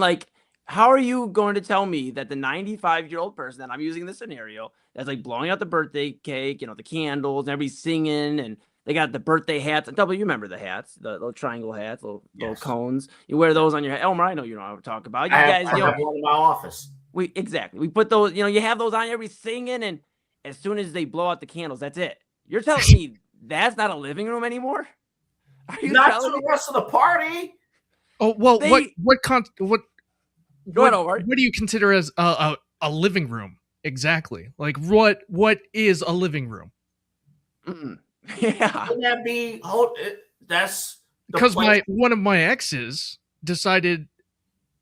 how are you going to tell me that the 95-year-old person that I'm using in this scenario that's blowing out the birthday cake, the candles, and everybody's singing, and they got the birthday hats. Double, you remember the hats, the little triangle hats, little cones. You wear those on your head. Elmer, I know you know what I'm talking about. You guys, I have one in my office. We put those, you have those on, everybody's singing, and as soon as they blow out the candles, that's it. You're telling me that's not a living room anymore? Are you not to the rest of the party? Oh well, what Go ahead, Omar. What do you consider as a living room exactly? Like what is a living room? Yeah, wouldn't that be? That's because one of my exes decided,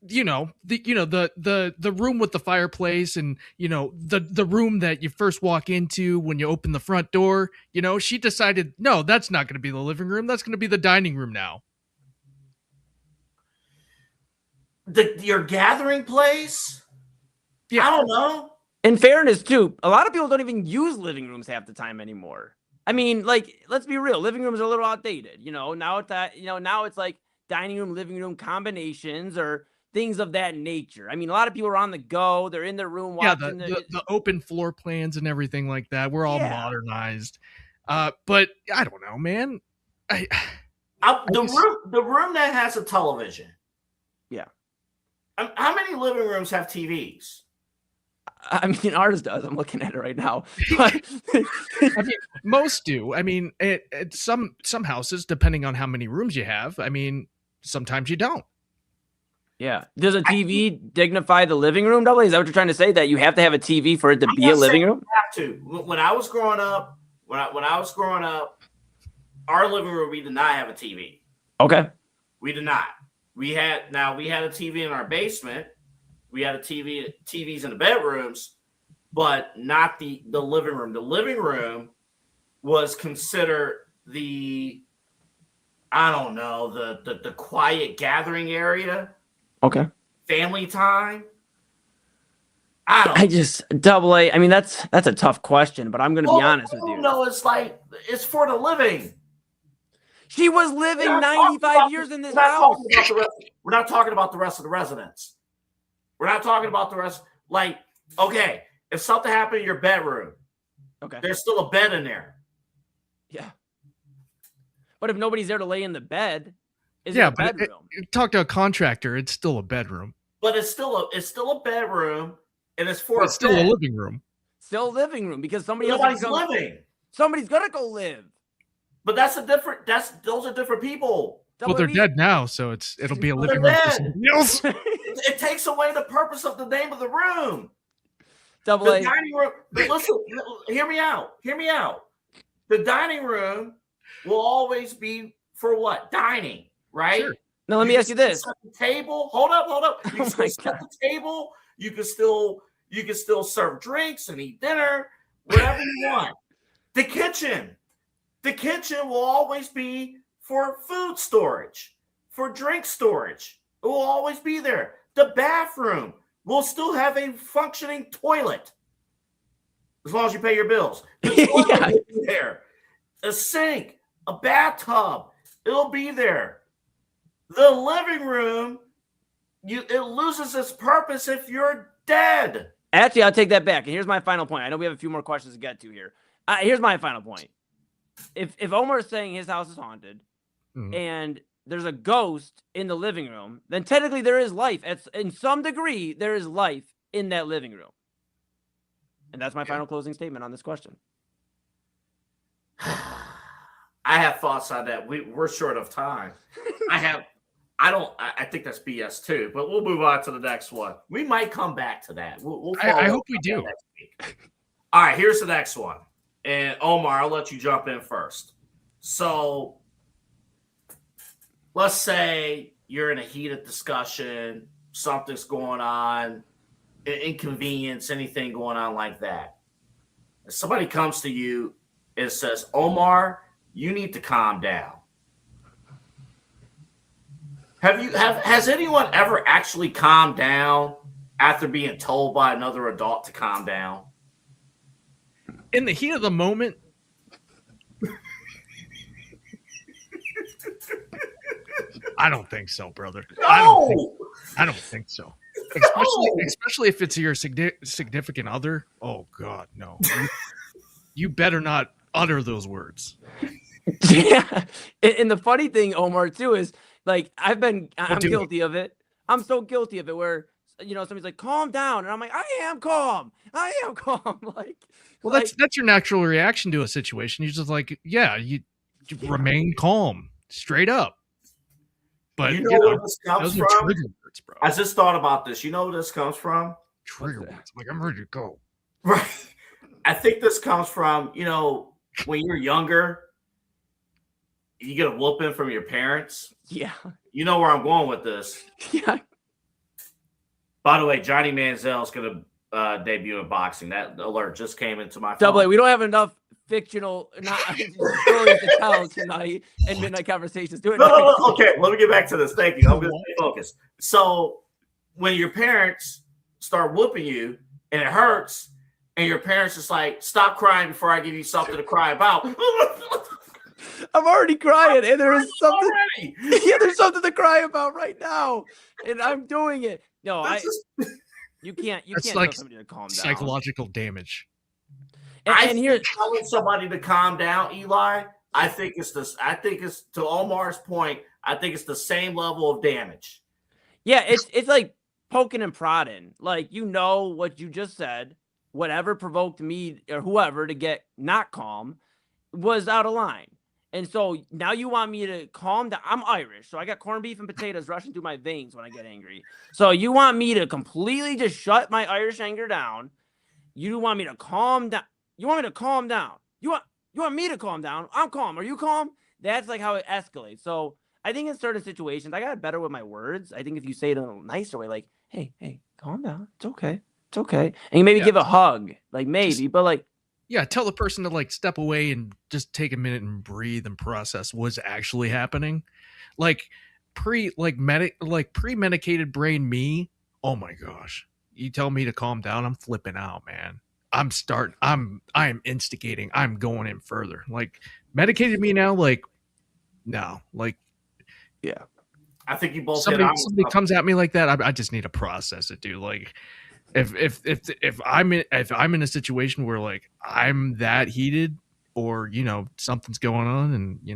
the room with the fireplace and the room that you first walk into when you open the front door. She decided no, that's not going to be the living room. That's going to be the dining room now. Your gathering place? Yeah. I don't know. In fairness, too, a lot of people don't even use living rooms half the time anymore. I mean, let's be real. Living rooms are a little outdated. Now it's now it's like dining room, living room combinations or things of that nature. I mean, a lot of people are on the go. They're in their room watching the open floor plans and everything like that. We're all modernized. But I don't know, man. The room that has a television. Yeah. How many living rooms have TVs? I mean, ours does. I'm looking at it right now. But I mean, most do. I mean, some houses, depending on how many rooms you have. I mean, sometimes you don't. Yeah. Does a TV dignify the living room, Double? Is that what you're trying to say? That you have to have a TV for it to be a living room? You have to. When I was growing up, our living room, we did not have a TV. Okay. We did not. We had a TV in our basement. We had TVs in the bedrooms, but not the living room. The living room was considered the quiet gathering area. Okay. Family time. Double A. I mean, that's a tough question, but I'm going to be honest with you. No, it's for the living. She was living 95 years in this house. We're not talking about the rest of the residents. We're not talking about the rest. Like, okay, if something happened in your bedroom, okay, there's still a bed in there. Yeah. But if nobody's there to lay in the bed, is it a bedroom? Talk to a contractor, it's still a bedroom. But it's still a bedroom, and it's still a living room. Still a living room because nobody's living. Somebody's gonna go live. But those are different people. Well, they're dead now, so it'll be a living room for somebody else. It takes away the purpose of the name of the room. Double A. The dining room. Listen, hear me out. The dining room will always be for what? Dining, right? Sure. Now let me ask you this: set the table. Hold up. You can still set the table. You can still serve drinks and eat dinner, whatever you want. The kitchen will always be for food storage, for drink storage. It will always be there. The bathroom will still have a functioning toilet as long as you pay your bills. The toilet will be there. A sink, a bathtub, it'll be there. The living room, it loses its purpose if you're dead. Actually, I'll take that back. And here's my final point. I know we have a few more questions to get to here. Here's my final point. If Omar is saying his house is haunted and there's a ghost in the living room, then technically there is life. In some degree, there is life in that living room. And that's my final closing statement on this question. I have thoughts on that. We're short of time. I think that's BS too, but we'll move on to the next one. We might come back to that. I hope we do. Next week. All right, here's the next one. And Omar, I'll let you jump in first. So let's say you're in a heated discussion, something's going on, inconvenience, anything going on like that. If somebody comes to you and says, Omar, you need to calm down. Has anyone ever actually calmed down after being told by another adult to calm down? In the heat of the moment, I don't think so, brother. No! I don't think so. Especially if it's your significant other. Oh God, no. You better not utter those words. Yeah. And the funny thing, Omar, too, is like I'm guilty of it. I'm so guilty of it where somebody's like, calm down. And I'm like, I am calm. Like, that's your natural reaction to a situation. You're just like, yeah, you remain calm, straight up. But where this comes from? Trigger words, bro. I just thought about this. You know where this comes from? Trigger words. Like, I'm ready to go. Right. I think this comes from, when you're younger, you get a whooping from your parents. Yeah. You know where I'm going with this. Yeah. By the way, Johnny Manziel's going to debut in boxing. That alert just came into my phone. Double A, we don't have enough fictional stories to tell tonight and midnight conversations. Do it. No. Okay, let me get back to this. Thank you. I'm going to stay focused. So when your parents start whooping you and it hurts, and your parents just like, stop crying before I give you something to cry about. I'm already crying, and there is something. Yeah, there's something to cry about right now, and I'm doing it. No, you can't tell somebody to calm down. Psychological damage. And here's telling somebody to calm down, Eli. I think it's to Omar's point. I think it's the same level of damage. Yeah, it's like poking and prodding. Like, what you just said, whatever provoked me or whoever to get not calm was out of line. And so now you want me to calm down. I'm Irish, so I got corned beef and potatoes rushing through my veins when I get angry. So you want me to completely just shut my Irish anger down. You want me to calm down. You want me to calm down. You want me to calm down. I'm calm. Are you calm? that's like how it escalates. So I think in certain situations, I got better with my words. I think if you say it in a nicer way, like, hey, calm down. It's okay. It's okay. And you maybe give a hug, like maybe, but like, yeah, tell the person to like step away and just take a minute and breathe and process what's actually happening. Like pre-medicated brain me. Oh my gosh. You tell me to calm down, I'm flipping out, man. I am instigating. I'm going in further. Like medicated me now, like no, like yeah. I think you both somebody comes at me like that, I just need to process it, dude. Like if I'm in a situation where like I'm that heated or something's going on and you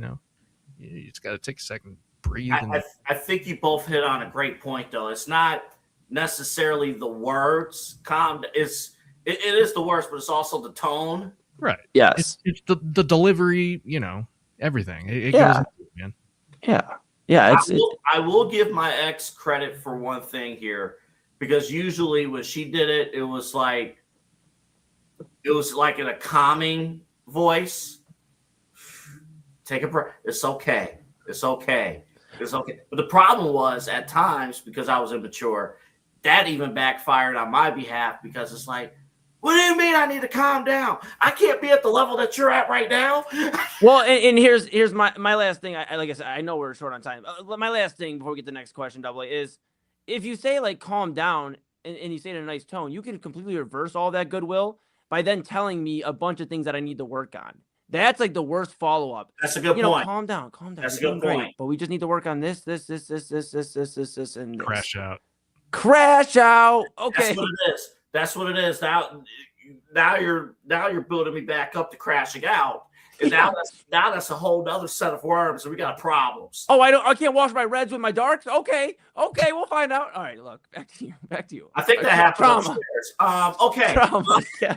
just got to take a second, breathe. I think you both hit on a great point though. It's not necessarily the words. It is the words, but it's also the tone. Right. Yes. It's the delivery, everything. It goes into it, man. Yeah. Yeah. I will give my ex credit for one thing here, because usually when she did it, it was like in a calming voice. Take a breath. It's okay. It's okay. It's okay. But the problem was at times, because I was immature, that even backfired on my behalf, because it's like, what do you mean I need to calm down? I can't be at the level that you're at right now. Well, and here's my last thing. Like I said, I know we're short on time. My last thing before we get to the next question, Double A, is if you say like calm down and you say it in a nice tone, you can completely reverse all that goodwill by then telling me a bunch of things that I need to work on. That's like the worst follow up. That's a good point. Calm down. That's a good point. But we just need to work on this, and Crash out. Okay. That's what it is. Now you're building me back up to crashing out. And now that's a whole other set of worms, and we got problems. Oh, I can't wash my reds with my darks. Okay, we'll find out. All right, look, back to you. I think that happened upstairs. Okay. Trauma. Yeah.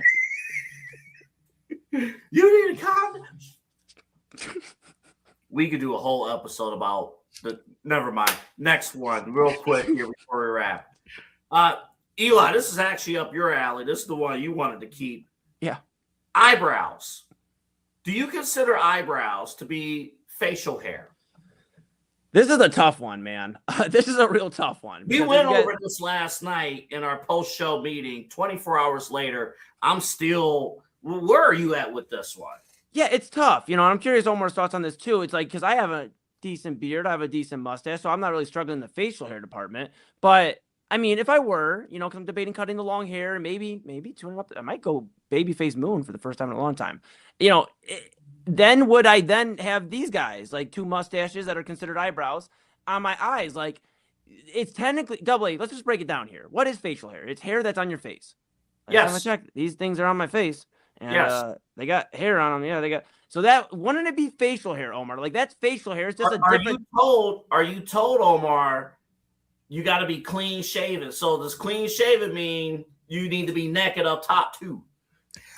You need a condom. We could do a whole episode about never mind. Next one, real quick here before we wrap. Eli, this is actually up your alley. This is the one you wanted to keep. Yeah. Eyebrows. Do you consider eyebrows to be facial hair? This is a tough one, man. This is a real tough one. We went over this last night in our post-show meeting. 24 hours later, I'm still. Where are you at with this one? Yeah, it's tough. I'm curious Omar's thoughts on this too. It's like, because I have a decent beard, I have a decent mustache, so I'm not really struggling in the facial hair department. But I mean, if I were, because I'm debating cutting the long hair and maybe tuning up, I might go babyface Moon for the first time in a long time. Then would I then have these guys, like two mustaches that are considered eyebrows on my eyes? Like, it's technically, Double A, let's just break it down here. What is facial hair? It's hair that's on your face. Yes. These things are on my face. And yes. They got hair on them. Yeah, they got. So that, wouldn't it be facial hair, Omar? Like, that's facial hair. It's just Are you told, Omar, you got to be clean shaven? So does clean shaven mean you need to be naked up top too?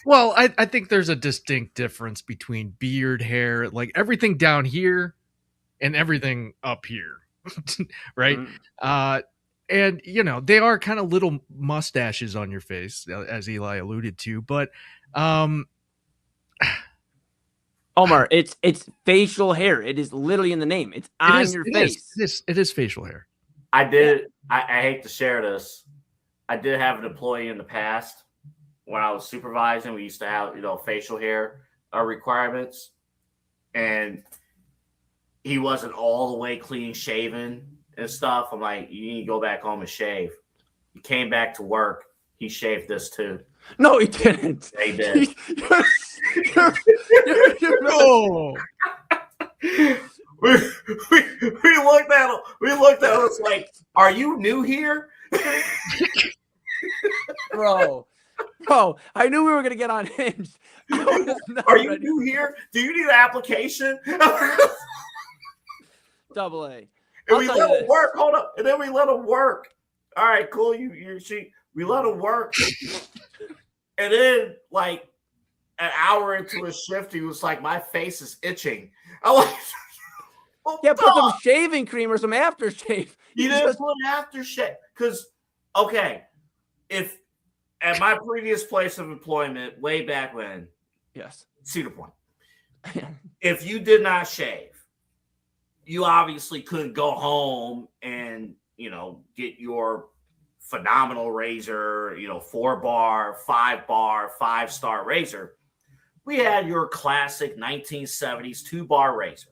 Well, I think there's a distinct difference between beard hair, like everything down here and everything up here. Right. Mm-hmm. And they are kind of little mustaches on your face, as Eli alluded to, but Omar, it's facial hair. It is literally in the name. It's on your face. It is facial hair. I hate to share this. I did have an employee in the past when I was supervising. We used to have, facial hair requirements, and he wasn't all the way clean shaven and stuff. I'm like, you need to go back home and shave. He came back to work. He shaved this too. No, he didn't. He did. No. We looked at him. We looked at him. It's like, are you new here? Bro, I knew we were gonna get on Hinge. Are you new here? Do you need an application? Double A. And we let him work. Hold up. And then we let him work. All right, cool. We let him work. And then, like, an hour into his shift, he was like, my face is itching. I'm like, put some shaving cream or some aftershave. You didn't put aftershave. Because, okay, if at my previous place of employment, way back when, yes, Cedar Point, if you did not shave, you obviously couldn't go home and, get your phenomenal razor, 4-bar, 5-bar, 5-star razor. We had your classic 1970s 2-bar razor.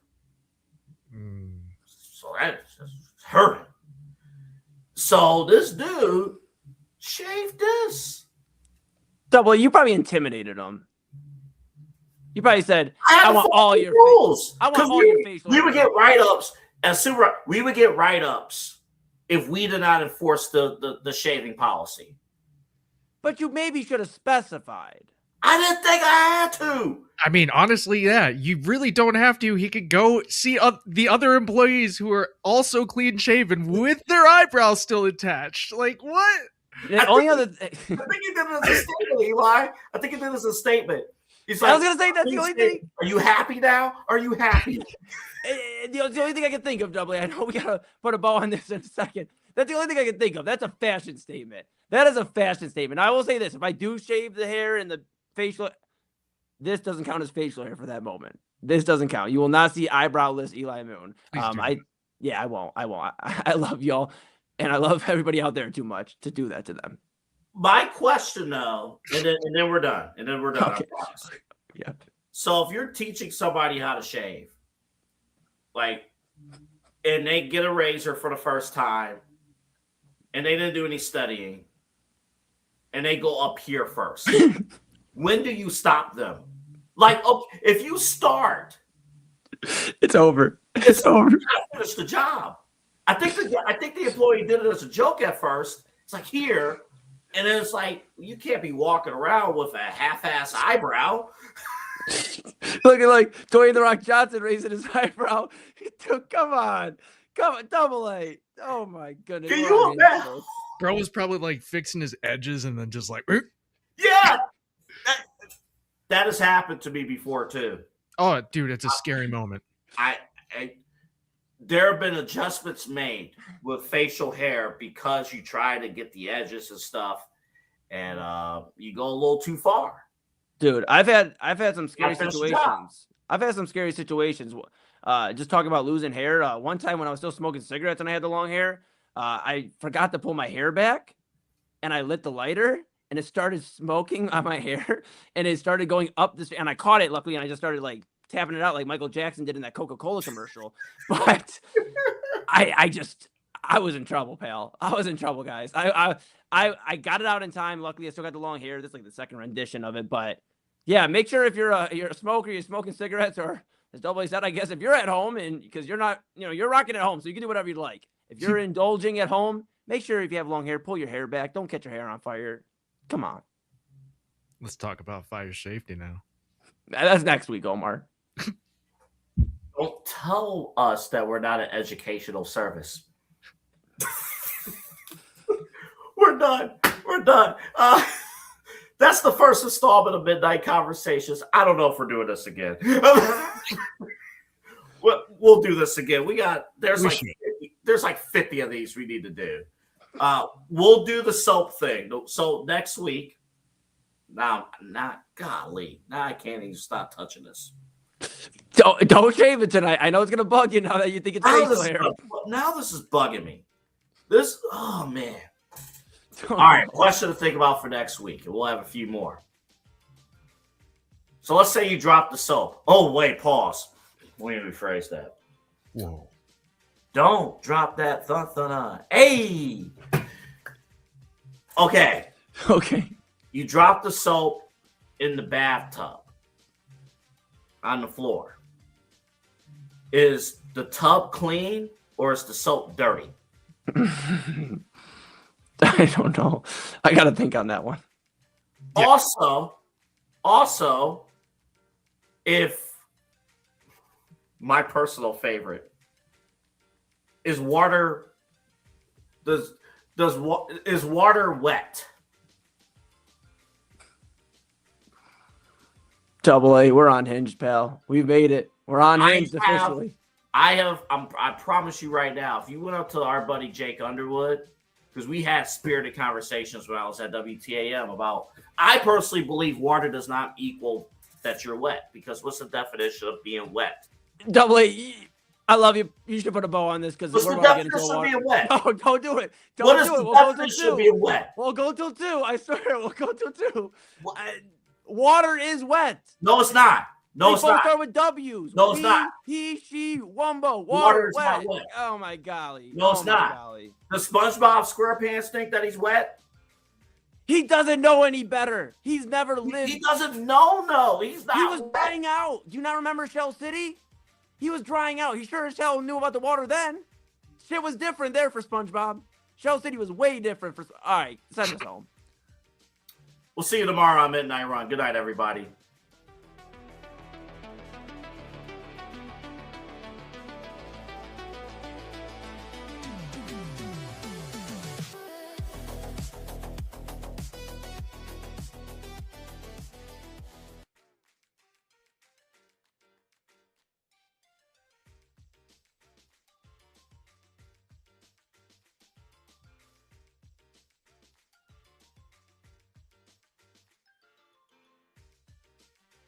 So that's just hurting. So this dude shaved this. Double, you probably intimidated him. You probably said, I want all your rules. I want all your facial. We would get write-ups we would get write-ups if we did not enforce the shaving policy. But you maybe should have specified. I didn't think I had to. I mean, honestly, yeah, you really don't have to. He could go see the other employees who are also clean shaven with their eyebrows still attached. Like, what? The only other I think he did it as a statement, Eli. I think he did it as a statement. He's like, I was going to say that's the only thing. Are you happy now? Are you happy? The only thing I can think of, Doubly, I know we got to put a bow on this in a second. That's the only thing I can think of. That's a fashion statement. That is a fashion statement. I will say this. If I do shave the hair and the facial, this doesn't count as facial hair for that moment. This doesn't count. You will not see eyebrowless Eli Moon. I won't. I love y'all, and I love everybody out there too much to do that to them. My question, though, and then we're done. Okay. I promise. Yeah. So if you're teaching somebody how to shave, and they get a razor for the first time, and they didn't do any studying, and they go up here first, when do you stop them? If you start, it's over. It's over. You gotta finish the job. I think the employee did it as a joke at first. It's like here, and then it's like you can't be walking around with a half-ass eyebrow. Looking like Dwayne The Rock Johnson raising his eyebrow. Come on, Double A. Oh my goodness. Can you imagine? Bro was probably like fixing his edges and then just like, yeah. That has happened to me before too. Oh, dude, it's a scary moment. There have been adjustments made with facial hair because you try to get the edges and stuff, and you go a little too far. Dude, I've had some scary situations. I've had some scary situations. Just talking about losing hair. One time when I was still smoking cigarettes and I had the long hair, I forgot to pull my hair back, and I lit the lighter, and it started smoking on my hair, and it started going up this. And I caught it luckily, and I just started like tapping it out like Michael Jackson did in that Coca-Cola commercial. But I was in trouble, pal. I was in trouble, guys. I got it out in time. Luckily, I still got the long hair. This is like the second rendition of it, but. Yeah, make sure if you're a smoker, you're smoking cigarettes, or as Double A said, I guess if you're at home and because you're not, you're rocking at home, so you can do whatever you'd like. If you're indulging at home, make sure if you have long hair, pull your hair back. Don't catch your hair on fire. Come on. Let's talk about fire safety now. That's next week, Omar. Don't tell us that we're not an educational service. We're done. That's the first installment of Midnight Conversations. I don't know if we're doing this again. We'll do this again. There's like 50 of these we need to do. We'll do the soap thing. So next week, now I can't even stop touching this. Don't shave it tonight. I know it's gonna bug you now that you think it's facial hair. Now this is bugging me. Oh man. All right, question to think about for next week, and we'll have a few more. So let's say you drop the soap. Oh, wait, pause. Let me rephrase that. Whoa. Don't drop that thun. Hey! Okay. You drop the soap in the bathtub on the floor. Is the tub clean or is the soap dirty? I don't know. I got to think on that one. Yeah. Also, if my personal favorite is water, is water wet? Double A, we're on Hinged, pal. We've made it. We're on Hinged officially. I promise you right now, if you went up to our buddy Jake Underwood, because we had spirited conversations when I was at WTAM about, I personally believe water does not equal that you're wet, because what's the definition of being wet? Double A, I love you. You should put a bow on this because What's we're the about to get into definition a of water. being wet? No, don't do it. Don't What is do it. the We'll go till definition of 2. being wet? We'll go till 2. I swear, we'll go till 2. What? Water is wet. No, it's not. No, They it's both not. start with W's. No, it's We, not. He, she, wumbo. Water is wet. not wet. Oh my golly. No, it's Oh, my not. golly. Does SpongeBob SquarePants think that he's wet? He doesn't know any better. He's never lived. He doesn't know. No, he's not. He was wet. drying out. Do you not remember Shell City? He was drying out. He sure as hell knew about the water then. Shit was different there for SpongeBob. Shell City was way different for. All right, send us home. We'll see you tomorrow on Midnight Run. Good night, everybody.